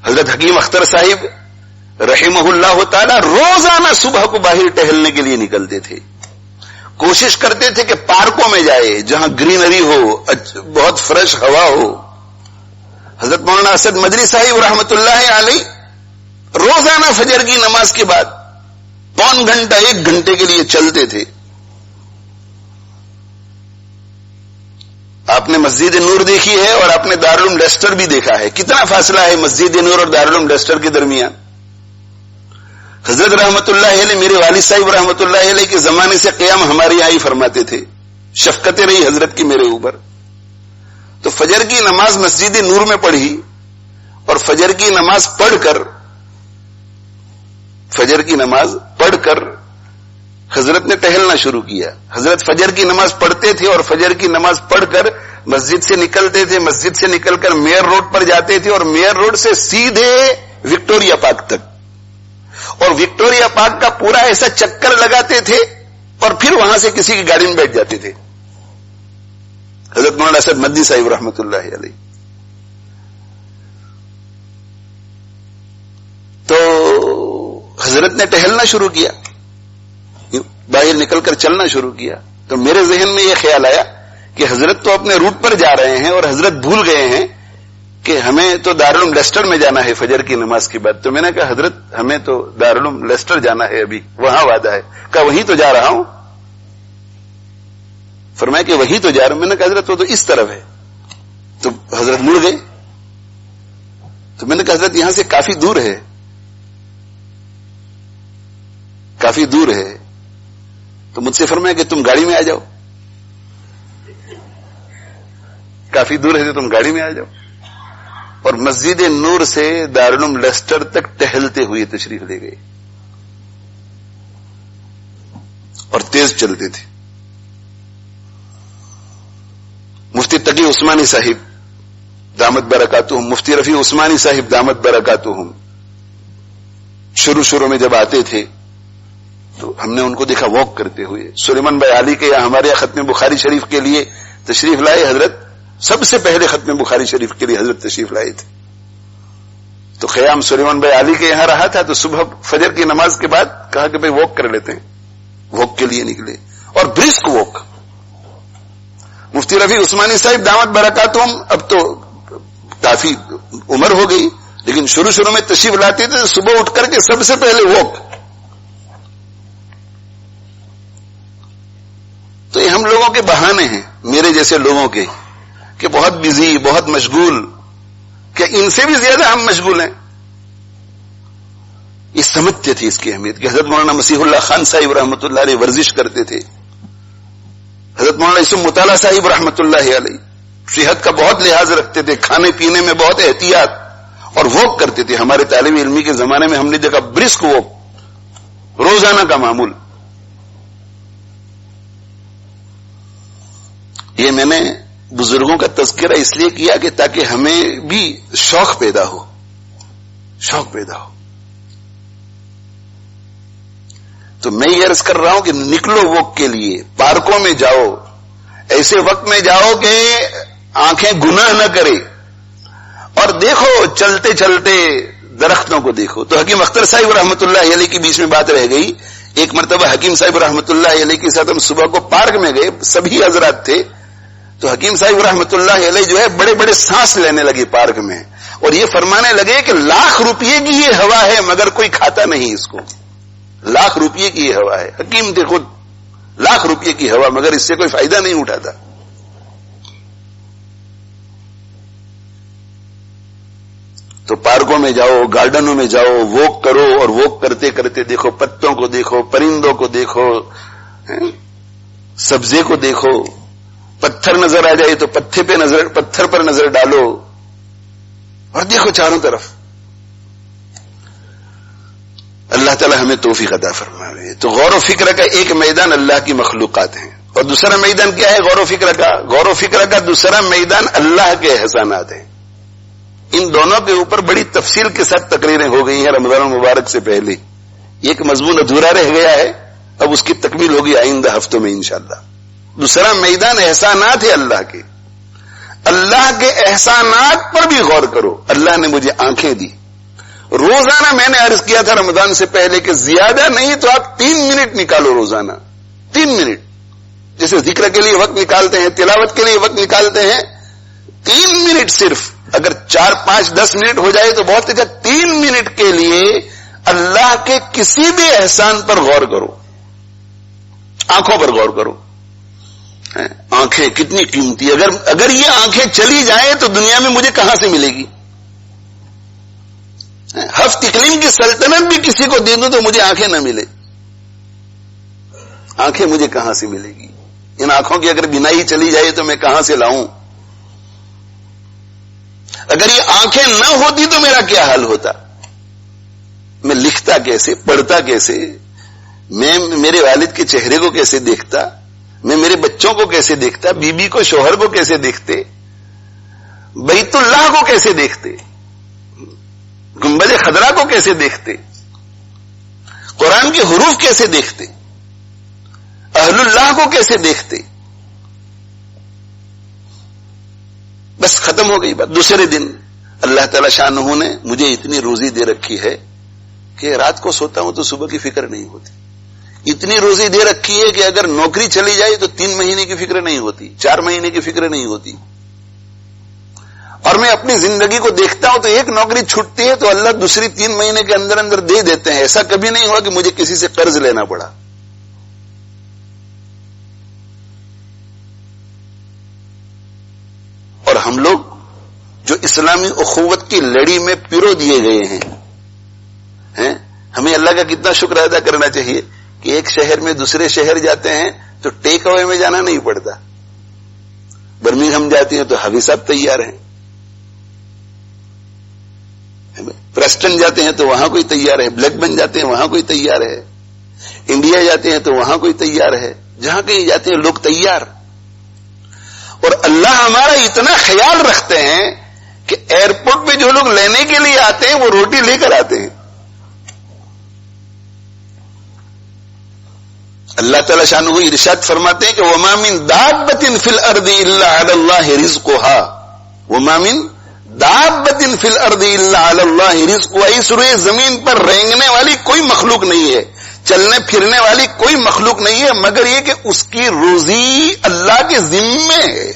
حضرت حکیم اختر صاحب رحمہ اللہ تعالی روزانہ صبح کو باہر ٹہلنے کے لیے نکلتے تھے. کوشش کرتے تھے کہ پارکوں میں جائے جہاں گرینری ہو، بہت فریش ہوا ہو. حضرت مولانا اسد مدنی صاحب رحمت اللہ علیہ روزانہ فجر کی نماز کے بعد پون گھنٹہ 1 گھنٹے کے لیے چلتے تھے. آپ نے مسجد نور دیکھی ہے اور آپ نے دارالعلوم لیسٹر بھی دیکھا ہے. کتنا فاصلہ ہے مسجد نور اور دارالعلوم لیسٹر کے درمیان. حضرت رحمت اللہ علیہ میرے والد صاحب رحمت اللہ علیہ کے زمانے سے قیام ہمارے یہاں ہی فرماتے تھے. شفقتیں رہی حضرت کی میرے اوپر. تو فجر کی نماز مسجد نور میں پڑھی اور فجر کی نماز پڑھ کر حضرت نے ٹہلنا شروع کیا. حضرت فجر کی نماز پڑھتے تھے اور فجر کی نماز پڑھ کر مسجد سے نکلتے تھے. مسجد سے نکل کر میئر روڈ پر جاتے تھے اور میئر روڈ سے سیدھے وکٹوریا پارک تک, اور وکٹوریا پارک کا پورا ایسا چکر لگاتے تھے اور پھر وہاں سے کسی کی گاڑی میں بیٹھ جاتے تھے. حضرت مولانا اسد مدنی صاحب رحمت اللہ علیہ. تو حضرت نے ٹہلنا شروع کیا, باہر نکل کر چلنا شروع کیا. تو میرے ذہن میں یہ خیال آیا کہ حضرت تو اپنے روٹ پر جا رہے ہیں اور حضرت بھول گئے ہیں کہ ہمیں تو دارالعلوم لیسٹر میں جانا ہے فجر کی نماز کے بعد. تو میں نے کہا حضرت ہمیں تو دارالعلوم لیسٹر جانا ہے, ابھی وہاں وعدہ ہے. کہا وہیں تو جا رہا ہوں. فرمایا کہ وہیں تو جا رہا ہوں. میں نے کہا حضرت وہ تو اس طرف ہے. تو حضرت مڑ گئے. تو میں نے کہا حضرت یہاں سے کافی دور ہے. تو مجھ سے فرمایا کہ تم گاڑی میں آ جاؤ. کافی دور ہے تو تم گاڑی میں آ جاؤ. اور مسجد نور سے دارالعلوم لیسٹر تک ٹہلتے ہوئے تشریف لے گئے اور تیز چلتے تھے. مفتی تقی عثمانی صاحب دامت برکاتہم, مفتی رفیع عثمانی صاحب دامت برکاتہم شروع میں جب آتے تھے تو ہم نے ان کو دیکھا واک کرتے ہوئے. سلیمان بھائی علی کے یہاں ہمارے یہاں ختم بخاری شریف کے لیے تشریف لائے. حضرت سب سے پہلے ختم بخاری شریف کے لیے حضرت تشریف لائے تھے. تو قیام سلیمان بھائی علی کے یہاں رہا تھا. تو صبح فجر کی نماز کے بعد کہا کہ بھائی واک کر لیتے ہیں. واک کے لیے نکلے اور برسک واک. مفتی رفیع عثمانی صاحب دعوت برکاتہم اب تو کافی عمر ہو گئی, لیکن شروع میں تشریف لاتے تھے صبح اٹھ کر کے سب سے پہلے واک. تو یہ ہم لوگوں کے بہانے ہیں, میرے جیسے لوگوں کے, کہ بہت بزی, بہت مشغول. کہ ان سے بھی زیادہ ہم مشغول ہیں. یہ سمجھتے تھے اس کی اہمیت. کہ حضرت مولانا مسیح اللہ خان صاحب رحمۃ اللہ علیہ ورزش کرتے تھے. حضرت مولانا یوسف مطالعہ صاحب رحمۃ اللہ علیہ صحت کا بہت لحاظ رکھتے تھے, کھانے پینے میں بہت احتیاط, اور واک کرتے تھے. ہمارے طالب علمی کے زمانے میں ہم نے دیکھا برسک واک روزانہ کا معمول. یہ میں نے بزرگوں کا تذکرہ اس لیے کیا کہ تاکہ ہمیں بھی شوق پیدا ہو. تو میں یہ عرض کر رہا ہوں کہ نکلو واک کے لیے, پارکوں میں جاؤ, ایسے وقت میں جاؤ کہ آنکھیں گناہ نہ کرے, اور دیکھو چلتے چلتے درختوں کو دیکھو. تو حکیم اختر صاحب رحمۃ اللہ علیہ کے بیچ میں بات رہ گئی. ایک مرتبہ حکیم صاحب رحمۃ اللہ علیہ کے ساتھ ہم صبح کو پارک میں گئے, سبھی حضرات تھے. تو حکیم صاحب رحمۃ اللہ علیہ جو ہے بڑے بڑے سانس لینے لگے پارک میں, اور یہ فرمانے لگے کہ 1,00,000 روپئے کی یہ ہوا ہے مگر کوئی کھاتا نہیں اس کو. 1,00,000 روپئے کی یہ ہوا ہے. حکیم تھے خود. 1,00,000 روپئے کی ہوا مگر اس سے کوئی فائدہ نہیں اٹھاتا. تو پارکوں میں جاؤ, گارڈنوں میں جاؤ, واک کرو, اور واک کرتے کرتے دیکھو پتوں کو دیکھو, پرندوں کو دیکھو, سبزے کو دیکھو. پتھر نظر آ جائے تو پتھر پر نظر ڈالو اور دیکھو چاروں طرف. اللہ تعالی ہمیں توفیق عطا فرمائے. تو غور و فکر کا ایک میدان اللہ کی مخلوقات ہیں, اور دوسرا میدان کیا ہے غور و فکر کا؟ غور و فکر کا دوسرا میدان اللہ کے احسانات ہیں. ان دونوں کے اوپر بڑی تفصیل کے ساتھ تقریریں ہو گئی ہیں رمضان المبارک سے پہلے. ایک مضمون ادھورا رہ گیا ہے, اب اس کی تکمیل ہوگی آئندہ ہفتوں میں انشاءاللہ. دوسرا میدان احسانات ہے اللہ کے. اللہ کے احسانات پر بھی غور کرو. اللہ نے مجھے آنکھیں دی. روزانہ میں نے عرض کیا تھا رمضان سے پہلے کہ زیادہ نہیں تو آپ 3 منٹ نکالو روزانہ. 3 منٹ جیسے ذکر کے لیے وقت نکالتے ہیں, تلاوت کے لیے وقت نکالتے ہیں, 3 منٹ صرف. اگر 4, 5, 10 منٹ ہو جائے تو بہت اچھا. 3 منٹ کے لیے اللہ کے کسی بھی احسان پر غور کرو. آنکھوں پر غور کرو. آنکھیں کتنی قیمتی. اگر یہ آنکھیں چلی جائیں تو دنیا میں مجھے کہاں سے ملے گی؟ ہفت اقلیم کی سلطنت بھی کسی کو دے دوں تو مجھے آنکھیں نہ ملے. آنکھیں مجھے کہاں سے ملے گی؟ ان آنکھوں کی اگر بینائی چلی جائے تو میں کہاں سے لاؤں؟ اگر یہ آنکھیں نہ ہوتی تو میرا کیا حال ہوتا؟ میں لکھتا کیسے، پڑھتا کیسے، میں میرے والد کے چہرے کو کیسے دیکھتا، میں میرے بچوں کو کیسے دیکھتا، بیوی کو، شوہر کو کیسے دیکھتے، بیت اللہ کو کیسے دیکھتے، گنبد خضرا کو کیسے دیکھتے، قرآن کے حروف کیسے دیکھتے، اہل اللہ کو کیسے دیکھتے. بس ختم ہو گئی بات. دوسرے دن اللہ تعالی شانہ نے مجھے اتنی روزی دے رکھی ہے کہ رات کو سوتا ہوں تو صبح کی فکر نہیں ہوتی. اتنی روزی دے رکھی ہے کہ اگر نوکری چلی جائے تو 3 مہینے کی فکر نہیں ہوتی، 4 مہینے کی فکر نہیں ہوتی. اور میں اپنی زندگی کو دیکھتا ہوں تو ایک نوکری چھوٹتی ہے تو اللہ دوسری 3 مہینے کے اندر اندر دے دیتے ہیں. ایسا کبھی نہیں ہوا کہ مجھے کسی سے قرض لینا پڑا. اور ہم لوگ جو اسلامی اخوت کی لڑی میں پیرو دیے گئے ہیں، ہمیں اللہ کا کتنا شکر ادا کرنا چاہیے کہ ایک شہر میں دوسرے شہر جاتے ہیں تو ٹیک اوے میں جانا نہیں پڑتا. برمنگھم جاتے ہیں تو حبیب صاحب تیار ہیں، پریسٹن جاتے ہیں تو وہاں کوئی تیار ہے، بلیک بن جاتے ہیں وہاں کوئی تیار ہے، انڈیا جاتے ہیں تو وہاں کوئی تیار ہے. جہاں کہیں جاتے ہیں لوگ تیار. اور اللہ ہمارا اتنا خیال رکھتے ہیں کہ ایئرپورٹ پہ جو لوگ لینے کے لیے آتے ہیں وہ روٹی لے کر آتے ہیں. اللہ تعالی شانہ ارشاد فرماتے ہیں کہ وَمَا مِن دَابَّةٍ فِي الْأَرْضِ إِلَّا عَلَى اللَّهِ رِزْقُهَا وَمَا مِن دَابَّةٍ فِي الْأَرْضِ إِلَّا عَلَى اللَّهِ رِزْقُهَا. اس روئے زمین پر رینگنے والی کوئی مخلوق نہیں ہے، چلنے پھرنے والی کوئی مخلوق نہیں ہے مگر یہ کہ اس کی روزی اللہ کے ذمے ہے.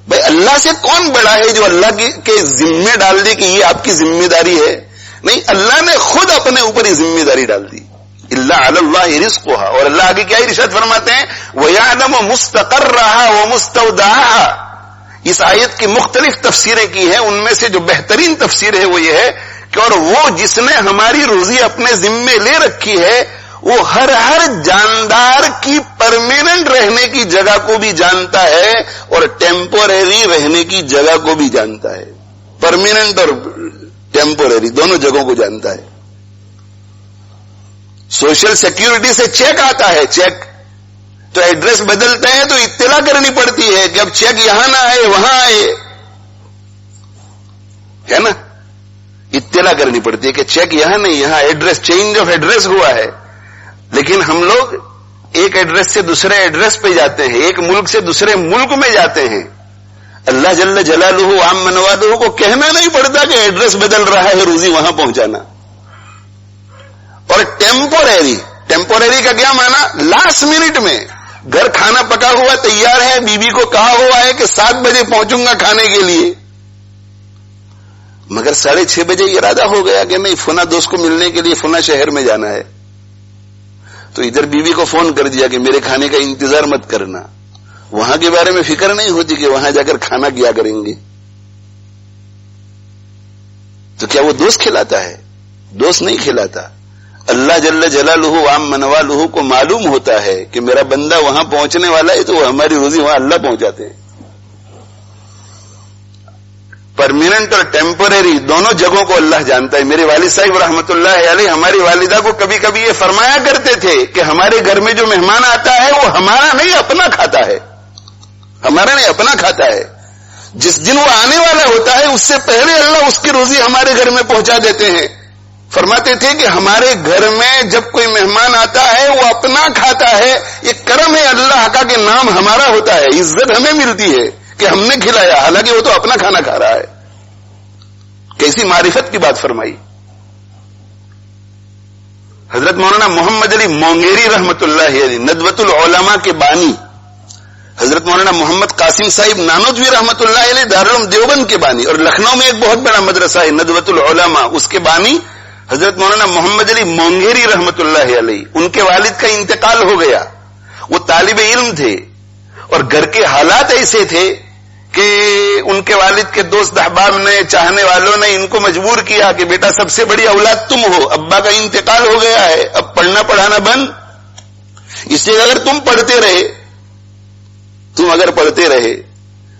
بھائی اللہ سے کون بڑا ہے جو اللہ کے ذمے ڈال دے کہ یہ آپ کی ذمہ داری ہے؟ نہیں، اللہ نے خود اپنے اوپر یہ ذمہ داری ڈال دی. اللہ علی اللہ رزقها. اور اللہ آگے کیا ارشاد فرماتے ہیں وَيَعْلَمُ مُسْتَقَرَّهَا وَمُسْتَوْدَعَهَا. اس آیت کی مختلف تفسیریں کی ہیں، ان میں سے جو بہترین تفسیر ہے وہ یہ ہے کہ اور وہ جس نے ہماری روزی اپنے ذمے لے رکھی ہے وہ ہر جاندار کی پرماننٹ رہنے کی جگہ کو بھی جانتا ہے اور ٹیمپوریری رہنے کی جگہ کو بھی جانتا ہے. پرماننٹ اور ٹیمپوریری دونوں جگہوں کو جانتا ہے. سوشل سیکیورٹی سے چیک آتا ہے، چیک تو ایڈریس بدلتے ہیں تو اطلاع کرنی پڑتی ہے کہ اب چیک یہاں نہ آئے وہاں آئے، ہے نا؟ اطلاع کرنی پڑتی ہے کہ چیک یہاں نہیں، یہاں ایڈریس چینج آف ایڈریس ہوا ہے. لیکن ہم لوگ ایک ایڈریس سے دوسرے ایڈریس پہ جاتے ہیں، ایک ملک سے دوسرے ملک میں جاتے ہیں. اللہ جل جلالہ عام نوادہ کو کہنا نہیں پڑتا کہ ایڈریس بدل رہا ہے، روزی وہاں پہنچانا. اور ٹیمپوریری کا کیا معنی؟ لاسٹ منٹ میں گھر کھانا پکا ہوا تیار ہے، بیوی کو کہا ہوا ہے کہ 7 بجے پہنچوں گا کھانے کے لیے، مگر 6:30 بجے ارادہ ہو گیا کہ نہیں فلاں دوست کو ملنے کے لیے فلاں شہر میں جانا ہے. تو ادھر بیوی کو فون کر دیا کہ میرے کھانے کا انتظار مت کرنا. وہاں کے بارے میں فکر نہیں ہوتی کہ وہاں جا کر کھانا کیا کریں گے. تو کیا وہ دوست کھلاتا ہے؟ دوست نہیں کھلاتا. اللہ جل جلالہ عام منوالہ کو معلوم ہوتا ہے کہ میرا بندہ وہاں پہنچنے والا ہے تو وہ ہماری روزی وہاں اللہ پہنچاتے ہیں. پرماننٹ اور ٹیمپوریری دونوں جگہوں کو اللہ جانتا ہے. میرے والد صاحب رحمۃ اللہ علیہ ہماری والدہ کو کبھی کبھی یہ فرمایا کرتے تھے کہ ہمارے گھر میں جو مہمان آتا ہے وہ ہمارا نہیں اپنا کھاتا ہے، ہمارا نہیں اپنا کھاتا ہے. جس دن وہ آنے والا ہوتا ہے اس سے پہلے اللہ اس کی روزی ہمارے گھر میں پہنچا دیتے ہیں. فرماتے تھے کہ ہمارے گھر میں جب کوئی مہمان آتا ہے وہ اپنا کھاتا ہے، یہ کرم ہے اللہ کا کہ نام ہمارا ہوتا ہے، عزت ہمیں ملتی ہے کہ ہم نے کھلایا، حالانکہ وہ تو اپنا کھانا کھا رہا ہے. کیسی معرفت کی بات فرمائی. حضرت مولانا محمد علی مونگیری رحمت اللہ علیہ ندوۃ العلماء کے بانی حضرت مولانا محمد قاسم صاحب نانوتوی رحمت اللہ علیہ دارالعلوم دیوبند کے بانی، اور لکھنؤ میں ایک بہت بڑا مدرسہ ہے ندوۃ العلماء، اس کے بانی حضرت مولانا محمد علی مونگیری رحمت اللہ علیہ، ان کے والد کا انتقال ہو گیا، وہ طالب علم تھے اور گھر کے حالات ایسے تھے کہ ان کے والد کے دوست احباب نے، چاہنے والوں نے ان کو مجبور کیا کہ بیٹا سب سے بڑی اولاد تم ہو، ابا کا انتقال ہو گیا ہے، اب پڑھنا پڑھانا بند، اس لیے اگر تم پڑھتے رہے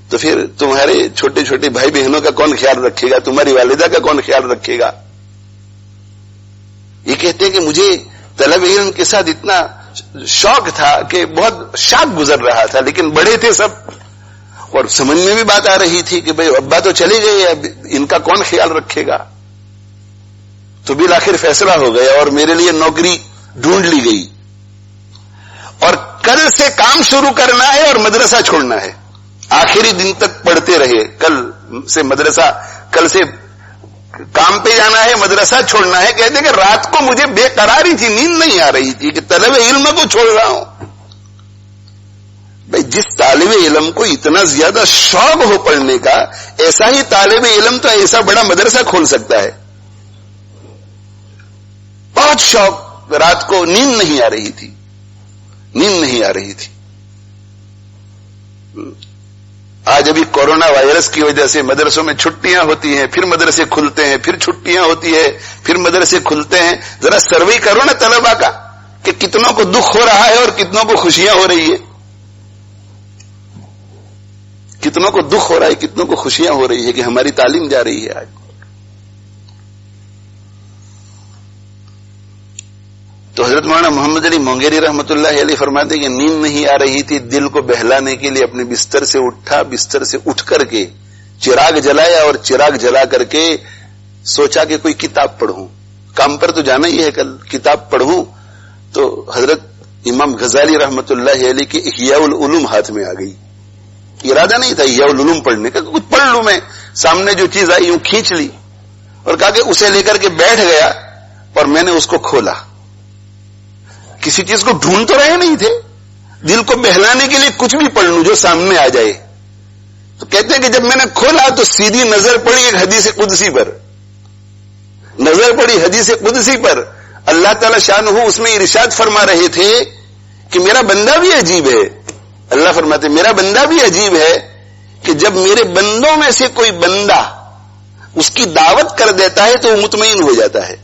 تو پھر تمہارے چھوٹے چھوٹے بھائی بہنوں کا کون خیال رکھے گا، تمہاری والدہ کا کون خیال رکھے گا. یہ کہتے ہیں کہ مجھے طلب علم کے ساتھ اتنا شوق تھا کہ بہت شاک گزر رہا تھا، لیکن بڑے تھے سب اور سمجھ میں بھی بات آ رہی تھی کہ بھئی ابا تو چلے گئے، اب ان کا کون خیال رکھے گا. تو بالآخر فیصلہ ہو گیا اور میرے لیے نوکری ڈھونڈ لی گئی، اور کل سے کام شروع کرنا ہے اور مدرسہ چھوڑنا ہے. آخری دن تک پڑھتے رہے، کل سے مدرسہ، کل سے کام پہ جانا ہے، مدرسہ چھوڑنا ہے. کہتے کہ رات کو مجھے بے قراری تھی، نیند نہیں آ رہی تھی کہ طلب علم کو چھوڑ رہا ہوں. بھائی جس طالب علم کو اتنا زیادہ شوق ہو پڑھنے کا، ایسا ہی طالب علم تو ایسا بڑا مدرسہ کھول سکتا ہے. بہت شوق، رات کو نیند نہیں آ رہی تھی. آج ابھی کورونا وائرس کی وجہ سے مدرسوں میں چھٹیاں ہوتی ہیں، پھر مدرسے کھلتے ہیں، پھر چھٹیاں ہوتی ہے، پھر مدرسے کھلتے ہیں. ذرا سروے کرو نا طلبا کا کہ کتنوں کو دکھ ہو رہا ہے اور کتنوں کو خوشیاں ہو رہی ہے. کتنوں کو دکھ ہو رہا ہے، کتنوں کو خوشیاں ہو رہی ہے کہ ہماری تعلیم جا رہی ہے. آج تو حضرت مولانا محمد علی مونگیری رحمت اللہ علیہ فرماتے کہ نیند نہیں آ رہی تھی، دل کو بہلانے کے لیے اپنے بستر سے اٹھا، بستر سے اٹھ کر کے چراغ جلایا اور چراغ جلا کر کے سوچا کہ کوئی کتاب پڑھوں، کام پر تو جانا ہی ہے کل، کتاب پڑھوں. تو حضرت امام غزالی رحمت اللہ علیہ کی احیاء العلوم ہاتھ میں آ گئی. ارادہ نہیں تھا احیاء العلوم پڑھنے کا، کچھ پڑھ لوں میں، سامنے جو چیز آئی یوں کھینچ لی اور کہا کہ اسے لے کر کے بیٹھ گیا اور میں نے اس کو کھولا. کسی چیز کو ڈھونڈ تو رہے نہیں تھے، دل کو بہلانے کے لیے کچھ بھی پڑھ لوں جو سامنے آ جائے. تو کہتے ہیں کہ جب میں نے کھولا تو سیدھی نظر پڑی ایک حدیث قدسی پر، نظر پڑی حدیث قدسی پر. اللہ تعالی شانہ اس میں ارشاد فرما رہے تھے کہ میرا بندہ بھی عجیب ہے. اللہ فرماتے میرا بندہ بھی عجیب ہے کہ جب میرے بندوں میں سے کوئی بندہ اس کی دعوت کر دیتا ہے تو وہ مطمئن ہو جاتا ہے.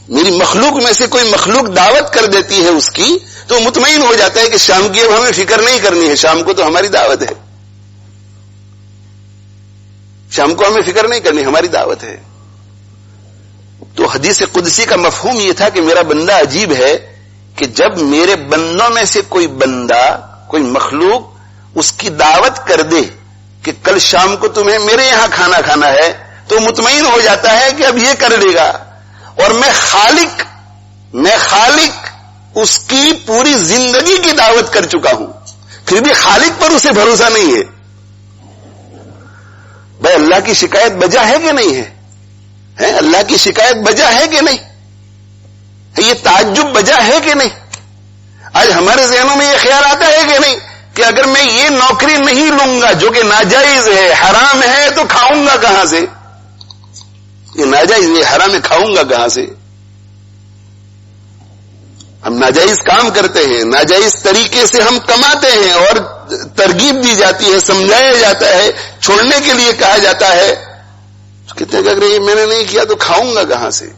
میری مخلوق میں سے کوئی مخلوق دعوت کر دیتی ہے اس کی تو مطمئن ہو جاتا ہے کہ شام کی اب ہمیں فکر نہیں کرنی ہے، شام کو تو ہماری دعوت ہے، شام کو ہمیں فکر نہیں کرنی، ہماری دعوت ہے. تو حدیث قدسی کا مفہوم یہ تھا کہ میرا بندہ عجیب ہے کہ جب میرے بندوں میں سے کوئی بندہ، کوئی مخلوق اس کی دعوت کر دے کہ کل شام کو تمہیں میرے یہاں کھانا کھانا ہے تو مطمئن ہو جاتا ہے کہ اب یہ کر لے گا. اور میں خالق اس کی پوری زندگی کی دعوت کر چکا ہوں، پھر بھی خالق پر اسے بھروسہ نہیں ہے. بھائی اللہ کی شکایت بجا ہے کہ نہیں ہے؟ اللہ کی شکایت بجا ہے کہ نہیں؟ یہ تعجب بجا ہے کہ نہیں؟ آج ہمارے ذہنوں میں یہ خیال آتا ہے کہ نہیں کہ اگر میں یہ نوکری نہیں لوں گا جو کہ ناجائز ہے، حرام ہے، تو کھاؤں گا کہاں سے؟ یہ ناجائز ہے، حرام ہے، کھاؤں گا کہاں سے؟ ہم ناجائز کام کرتے ہیں، ناجائز طریقے سے ہم کماتے ہیں اور ترغیب دی جاتی ہے، سمجھایا جاتا ہے، چھوڑنے کے لیے کہا جاتا ہے. کہتے ہیں کہ اگر یہ میں نے نہیں کیا تو کھاؤں گا کہاں سے؟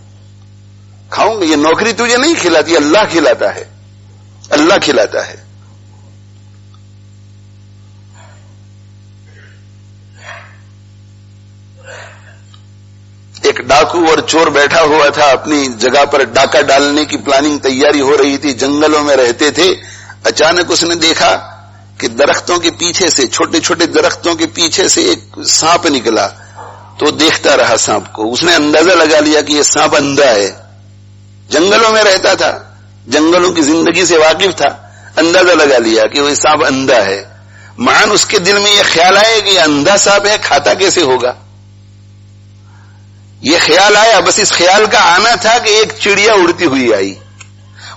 کھاؤں گا، یہ نوکری تجھے نہیں کھلاتی، اللہ کھلاتا ہے، اللہ کھلاتا ہے. ایک ڈاکو اور چور بیٹھا ہوا تھا اپنی جگہ پر، ڈاکہ ڈالنے کی پلاننگ تیاری ہو رہی تھی، جنگلوں میں رہتے تھے. اچانک اس نے دیکھا کہ درختوں کے پیچھے سے، چھوٹے چھوٹے درختوں کے پیچھے سے ایک سانپ نکلا. تو دیکھتا رہا سانپ کو، اس نے اندازہ لگا لیا کہ یہ سانپ اندھا ہے. جنگلوں میں رہتا تھا، جنگلوں کی زندگی سے واقف تھا، اندازہ لگا لیا کہ وہ سانپ اندھا ہے. مان اس کے دل میں یہ خیال آیا کہ یہ اندھا سانپ ہے، کھاتا کیسے ہوگا؟ یہ خیال آیا، بس اس خیال کا آنا تھا کہ ایک چڑیا اڑتی ہوئی آئی.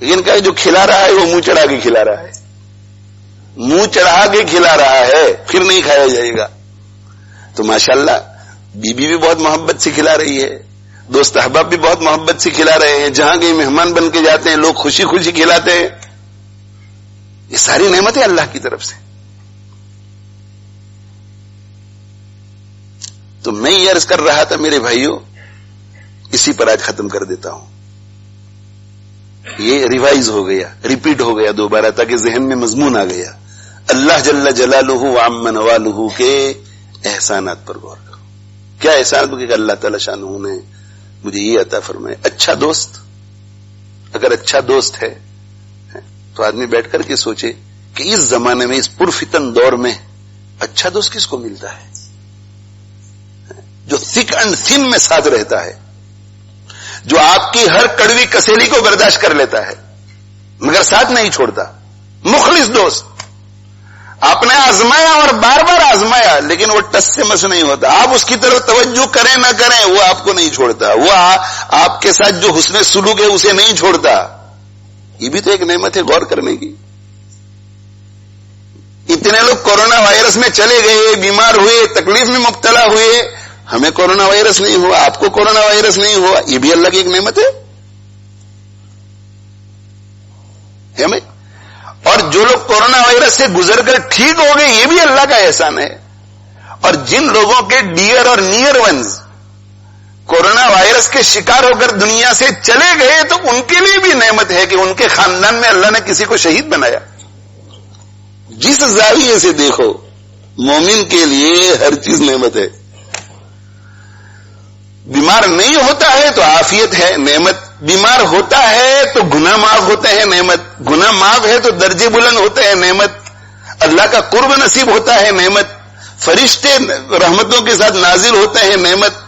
لیکن کہا جو کھلا رہا ہے وہ منہ چڑھا کے کھلا رہا ہے، منہ چڑھا کے کھلا رہا ہے، پھر نہیں کھایا جائے گا. تو ماشاءاللہ بیوی بھی بہت محبت سے کھلا رہی ہے، دوست احباب بھی بہت محبت سے کھلا رہے ہیں، جہاں کہیں مہمان بن کے جاتے ہیں لوگ خوشی خوشی کھلاتے ہیں. یہ ساری نعمتیں اللہ کی طرف سے. تو میں یہ عرض کر رہا تھا میرے بھائیوں، اسی پر آج ختم کر دیتا ہوں. یہ ریوائز ہو گیا، ریپیٹ ہو گیا دوبارہ، تاکہ ذہن میں مضمون آ گیا. اللہ جل جلالہ وعم نوالہ کے احسانات پر غور کرو. کیا احسان کہ اللہ تعالی شانہ نے مجھے یہ عطا فرمائے. اچھا دوست، اگر اچھا دوست ہے تو آدمی بیٹھ کر کے سوچے کہ اس زمانے میں، اس پرفتن دور میں اچھا دوست کس کو ملتا ہے جو تھک اینڈ تھن میں ساتھ رہتا ہے، جو آپ کی ہر کڑوی کسیلی کو برداشت کر لیتا ہے مگر ساتھ نہیں چھوڑتا. مخلص دوست. آپ نے آزمایا اور بار بار آزمایا لیکن وہ ٹس سے مس نہیں ہوتا. آپ اس کی طرف توجہ کریں نہ کریں وہ آپ کو نہیں چھوڑتا، وہ آپ کے ساتھ جو حسن سلوک ہے اسے نہیں چھوڑتا. یہ بھی تو ایک نعمت ہے غور کرنے کی. اتنے لوگ کورونا وائرس میں چلے گئے، بیمار ہوئے، تکلیف میں مبتلا ہوئے، ہمیں کورونا وائرس نہیں ہوا، آپ کو کورونا وائرس نہیں ہوا. یہ بھی اللہ کی ایک نعمت ہے ہمیں. اور جو لوگ کورونا وائرس سے گزر کر ٹھیک ہو گئے یہ بھی اللہ کا احسان ہے. اور جن لوگوں کے ڈیئر اور نیئر ونز کورونا وائرس کے شکار ہو کر دنیا سے چلے گئے تو ان کے لیے بھی نعمت ہے کہ ان کے خاندان میں اللہ نے کسی کو شہید بنایا. جس زاویے سے دیکھو مومن کے لیے ہر چیز نعمت ہے. بیمار نہیں ہوتا ہے تو عافیت ہے، نعمت. بیمار ہوتا ہے تو گناہ معاف ہوتے ہیں، نعمت. گناہ معاف ہے تو درجے بلند ہوتے ہیں، نعمت. اللہ کا قرب نصیب ہوتا ہے، نعمت. فرشتے رحمتوں کے ساتھ نازل ہوتے ہیں، نعمت.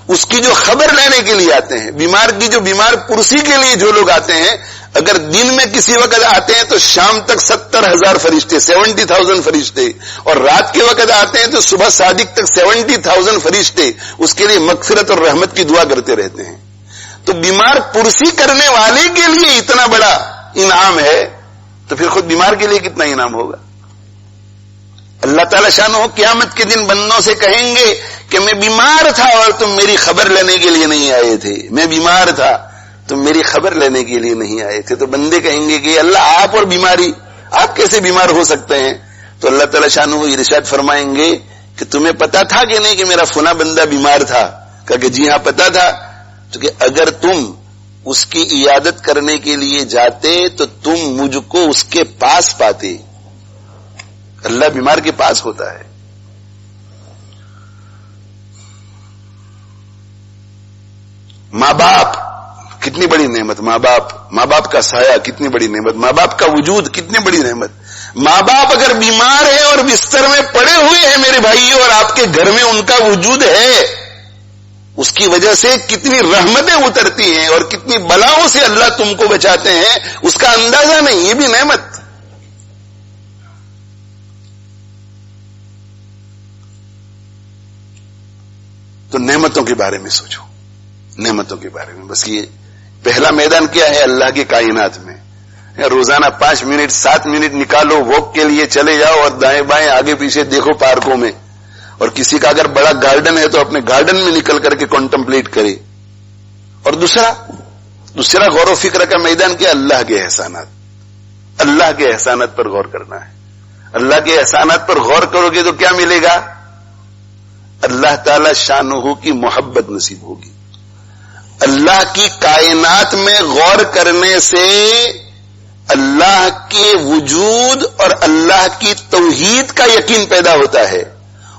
اس کی جو خبر لینے کے لیے آتے ہیں، بیمار کی جو بیمار پرسی کے لیے جو لوگ آتے ہیں، اگر دن میں کسی وقت آتے ہیں تو شام تک 70,000 فرشتے، 70,000 فرشتے، اور رات کے وقت آتے ہیں تو صبح صادق تک 70,000 فرشتے اس کے لیے مغفرت اور رحمت کی دعا کرتے رہتے ہیں. تو بیمار پرسی کرنے والے کے لیے اتنا بڑا انعام ہے تو پھر خود بیمار کے لیے کتنا انعام ہوگا. اللہ تعالی شانہ قیامت کے دن بندوں سے کہیں گے کہ میں بیمار تھا اور تم میری خبر لینے کے لیے نہیں آئے تھے، میں بیمار تھا تم میری خبر لینے کے لیے نہیں آئے تھے. تو بندے کہیں گے کہ اللہ آپ اور بیماری، آپ کیسے بیمار ہو سکتے ہیں؟ تو اللہ تعالی شانہ ارشاد فرمائیں گے کہ تمہیں پتا تھا کہ نہیں کہ میرا فلاں بندہ بیمار تھا؟ کہا کہ جی ہاں پتا تھا. تو کہ اگر تم اس کی عیادت کرنے کے لیے جاتے تو تم مجھ کو اس کے پاس پاتے. اللہ بیمار کے پاس ہوتا ہے. ماں باپ کتنی بڑی نعمت، ماں باپ کا سایہ کتنی بڑی نعمت، ماں باپ کا وجود کتنی بڑی نعمت. ماں باپ اگر بیمار ہیں اور بستر میں پڑے ہوئے ہیں میرے بھائیوں اور آپ کے گھر میں ان کا وجود ہے، اس کی وجہ سے کتنی رحمتیں اترتی ہیں اور کتنی بلاؤں سے اللہ تم کو بچاتے ہیں اس کا اندازہ نہیں. یہ بھی نعمت. تو نعمتوں کے بارے میں سوچو، نعمتوں کے بارے میں. بس یہ پہلا میدان کیا ہے اللہ کے کائنات میں. روزانہ 5 منٹ 7 منٹ نکالو، واک کے لیے چلے جاؤ اور دائیں بائیں آگے پیچھے دیکھو پارکوں میں. اور کسی کا اگر بڑا گارڈن ہے تو اپنے گارڈن میں نکل کر کے کنٹمپلیٹ کرے. اور دوسرا غور و فکر کا میدان کیا؟ اللہ کے احسانات. اللہ کے احسانات پر غور کرنا ہے. اللہ کے احسانات پر غور کرو گے تو کیا ملے گا؟ اللہ تعالی شانہ کی محبت نصیب ہوگی. اللہ کی کائنات میں غور کرنے سے اللہ کے وجود اور اللہ کی توحید کا یقین پیدا ہوتا ہے،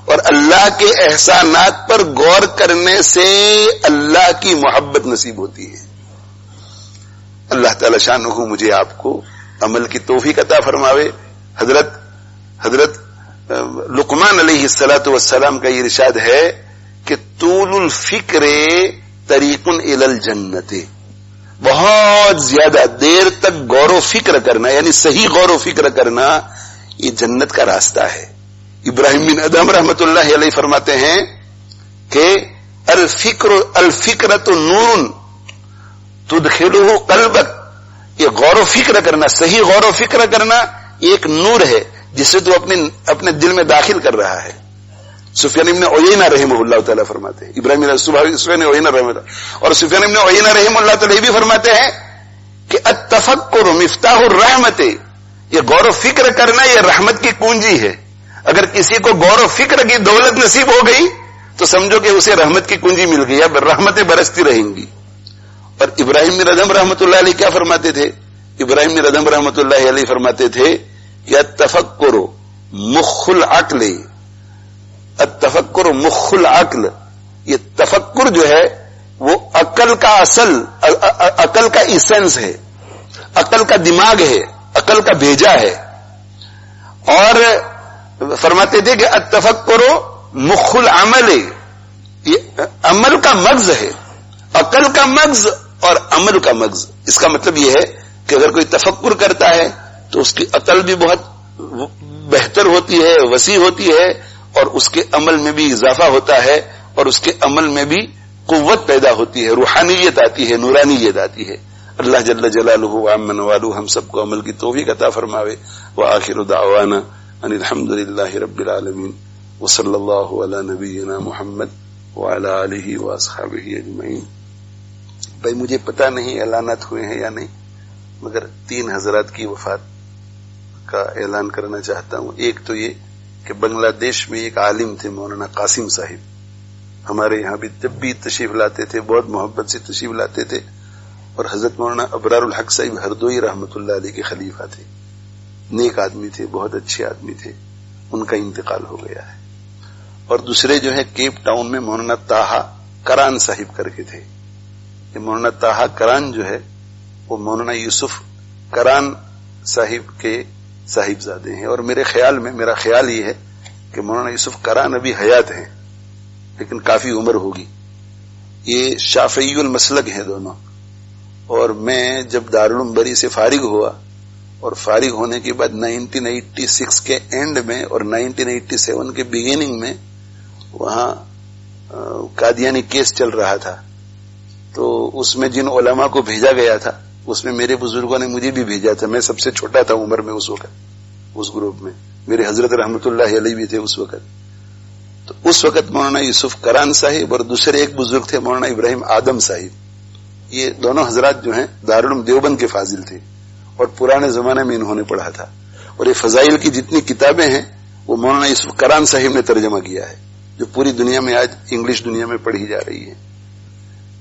اور اللہ کے احسانات پر غور کرنے سے اللہ کی محبت نصیب ہوتی ہے. اللہ تعالی شانہ مجھے آپ کو عمل کی توفیق عطا فرماوے. حضرت لقمان علیہ الصلوۃ والسلام کا یہ ارشاد ہے کہ طول الفکر طریق الی الجنت. بہت زیادہ دیر تک غور و فکر کرنا، یعنی صحیح غور و فکر کرنا، یہ جنت کا راستہ ہے. ابراہیم بن ادم رحمت اللہ علیہ فرماتے ہیں کہ الفکرۃ نور تدخلہ قلبک یہ غور و فکر کرنا، صحیح غور و فکر کرنا ایک نور ہے جسے تو اپنے دل میں داخل کر رہا ہے. سفیان ابن عیینہ رحمہ اللہ تعالیٰ فرماتے ہیں، سفیان عیینہ رحمہ اللہ، اور سفیان ابن عیینہ رحمہ اللہ تعالیٰ یہ بھی فرماتے ہیں کہ التفکر مفتاح الرحمت، یہ غور و فکر کرنا یہ رحمت کی کنجی ہے. اگر کسی کو غور و فکر کی دولت نصیب ہو گئی تو سمجھو کہ اسے رحمت کی کنجی مل گئی، اب رحمتیں برستی رہیں گی. اور ابراہیم بن ادہم رحمۃ اللہ علیہ کیا فرماتے تھے؟ ابراہیم بن ادہم رحمۃ اللہ علیہ فرماتے تھے کہ التفکر مخ العقل، التفکر مخ العقل، یہ تفکر جو ہے وہ عقل کا اصل، عقل کا ایسنس ہے، عقل کا دماغ ہے، عقل کا بھیجا ہے. اور فرماتے تھے کہ التفکر مخ العمل، یہ عمل کا مغز ہے، عقل کا مغز اور عمل کا مغز. اس کا مطلب یہ ہے کہ اگر کوئی تفکر کرتا ہے تو اس کی عقل بھی بہت بہتر ہوتی ہے، وسیع ہوتی ہے، اور اس کے عمل میں بھی اضافہ ہوتا ہے، اور اس کے عمل میں بھی قوت پیدا ہوتی ہے، روحانیت آتی ہے، نورانیت آتی ہے. اللہ جل جلالہ وعم نوالہ ہم سب کو عمل کی توفیق عطا فرماوے. وآخر دعوانا ان الحمد للہ رب العالمین وصلی اللہ علی نبینا محمد وعلی آلہ واصحابہ اجمعین. بھائی مجھے پتا نہیں اعلانات ہوئے ہیں یا نہیں، مگر 3 حضرات کی وفات کا اعلان کرنا چاہتا ہوں. ایک تو یہ کہ بنگلہ دیش میں ایک عالم تھے مولانا قاسم صاحب، ہمارے یہاں بھی جب بھی تشریف لاتے تھے بہت محبت سے تشریف لاتے تھے، اور حضرت مولانا ابرار الحق صاحب ہردوئی رحمۃ اللہ علیہ کے خلیفہ تھے. نیک آدمی تھے، بہت اچھے آدمی تھے، ان کا انتقال ہو گیا ہے. اور دوسرے جو ہے کیپ ٹاؤن میں مولانا طاہا کران صاحب کر کے تھے. یہ مولانا طاہا کران جو ہے وہ مولانا یوسف کران صاحب کے صاحبزادے ہیں. اور میرا خیال یہ ہے کہ مولانا یوسف کران ابھی حیات ہیں لیکن کافی عمر ہوگی. یہ شافعی المسلک ہیں دونوں. اور میں جب دارالعلوم بری سے فارغ ہوا، اور فارغ ہونے کے بعد 1986 کے اینڈ میں اور 1987 کے بگیننگ میں وہاں قادیانی کیس چل رہا تھا، تو اس میں جن علماء کو بھیجا گیا تھا اس میں میرے بزرگوں نے مجھے بھی بھیجا تھا. میں سب سے چھوٹا تھا عمر میں اس وقت، اس گروپ میں میرے حضرت رحمت اللہ علیہ بھی تھے اس وقت. تو اس وقت مولانا یوسف کران صاحب اور دوسرے ایک بزرگ تھے مولانا ابراہیم آدم صاحب. یہ دونوں حضرات جو ہیں دارالعلوم دیوبند کے فاضل تھے اور پرانے زمانے میں انہوں نے پڑھا تھا. اور یہ فضائل کی جتنی کتابیں ہیں وہ مولانا یوسف کران صاحب نے ترجمہ کیا ہے، جو پوری دنیا میں آج انگلش دنیا میں پڑھی جا رہی ہے.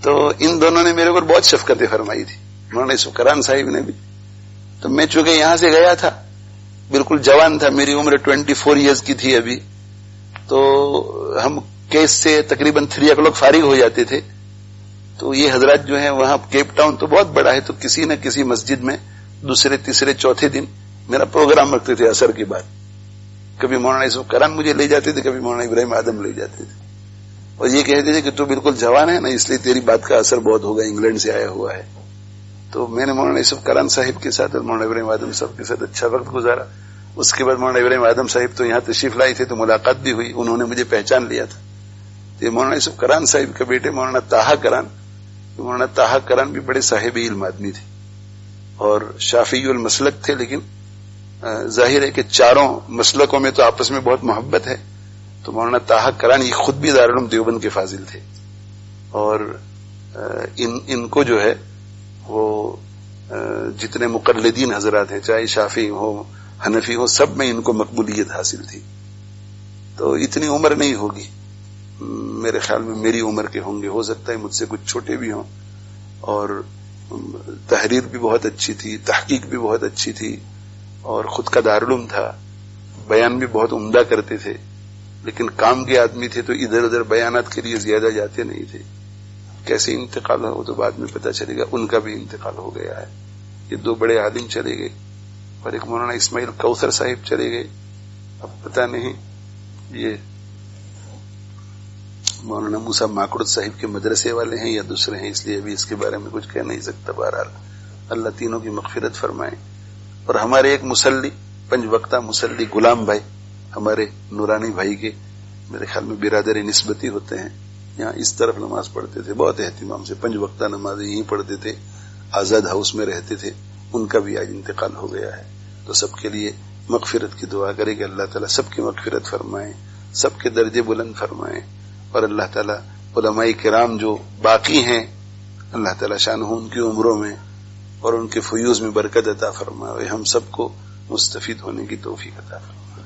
تو ان دونوں نے میرے اوپر بہت شفقتیں فرمائی تھی، مولانا یوسف کران صاحب نے بھی. تو میں چونکہ یہاں سے گیا تھا بالکل جوان تھا، میری عمر 24 ایئرز کی تھی ابھی، تو ہم کیس سے تقریباً 3 o'clock فارغ ہو جاتے تھے. تو یہ حضرات جو ہیں وہاں کیپ ٹاؤن تو بہت بڑا ہے، تو کسی نہ کسی مسجد میں دوسرے تیسرے چوتھے دن میرا پروگرام رکھتے تھے عصر کے بعد. کبھی مولانا یوسف کران مجھے لے جاتے تھے، کبھی مولانا ابراہیم آدم لے جاتے تھے، اور یہ کہتے تھے کہ تو بالکل جوان ہے نا، اس لیے تیری بات کا اثر بہت ہوگا، انگلینڈ سے آیا ہوا ہے. تو میں نے مولانا یوسف کران صاحب کے ساتھ اور مولانا ابراہیم آدم صاحب کے ساتھ اچھا وقت گزارا. اس کے بعد مولانا ابراہیم آدم صاحب تو یہاں تشریف لائے تھے، تو ملاقات بھی ہوئی، انہوں نے مجھے پہچان لیا تھا. یہ مولانا یوسف کران صاحب کے بیٹے مولانا طاہا کران، مولانا طاہا کران بھی بڑے صاحب علم آدمی تھے اور شافعی المسلک تھے، لیکن ظاہر ہے کہ چاروں مسلکوں میں تو آپس میں بہت محبت ہے. تو مولانا طاہا کران یہ خود بھی دارالعلوم دیوبند کے فاضل تھے، اور ان کو جو ہے وہ جتنے مقلدین حضرات ہیں، چاہے شافعی ہو حنفی ہو، سب میں ان کو مقبولیت حاصل تھی. تو اتنی عمر نہیں ہوگی، میرے خیال میں میری عمر کے ہوں گے، ہو سکتا ہے مجھ سے کچھ چھوٹے بھی ہوں. اور تحریر بھی بہت اچھی تھی، تحقیق بھی بہت اچھی تھی، اور خود کا دارالعلوم تھا، بیان بھی بہت عمدہ کرتے تھے. لیکن کام کے آدمی تھے تو ادھر ادھر بیانات کے لیے زیادہ جاتے نہیں تھے. کیسے انتقال ہوا وہ تو بعد میں پتہ چلے گا. ان کا بھی انتقال ہو گیا ہے. یہ 2 بڑے عالم چلے گئے، اور ایک مولانا اسماعیل کوثر صاحب چلے گئے. اب پتہ نہیں یہ مولانا موسیٰ ماکڑ صاحب کے مدرسے والے ہیں یا دوسرے ہیں، اس لیے ابھی اس کے بارے میں کچھ کہہ نہیں سکتا. بہرحال اللہ تینوں کی مغفرت فرمائے. اور ہمارے ایک مسلی، 5 وقتہ مسلی غلام بھائی، ہمارے نورانی بھائی کے میرے خیال میں برادر نسبتی ہوتے ہیں، یہاں اس طرف نماز پڑھتے تھے بہت اہتمام سے، 5 وقتہ نماز یہیں پڑھتے تھے، آزاد ہاؤس میں رہتے تھے. ان کا بھی آج انتقال ہو گیا ہے. تو سب کے لیے مغفرت کی دعا کرے کہ اللہ تعالیٰ سب کی مغفرت فرمائے، سب کے درجے بلند فرمائے، اور اللہ تعالیٰ علماء کرام جو باقی ہیں اللہ تعالیٰ شانہ ان کی عمروں میں اور ان کے فیوز میں برکت عطا فرمائے، ہم سب کو مستفید ہونے کی توفیق عطا فرمائے.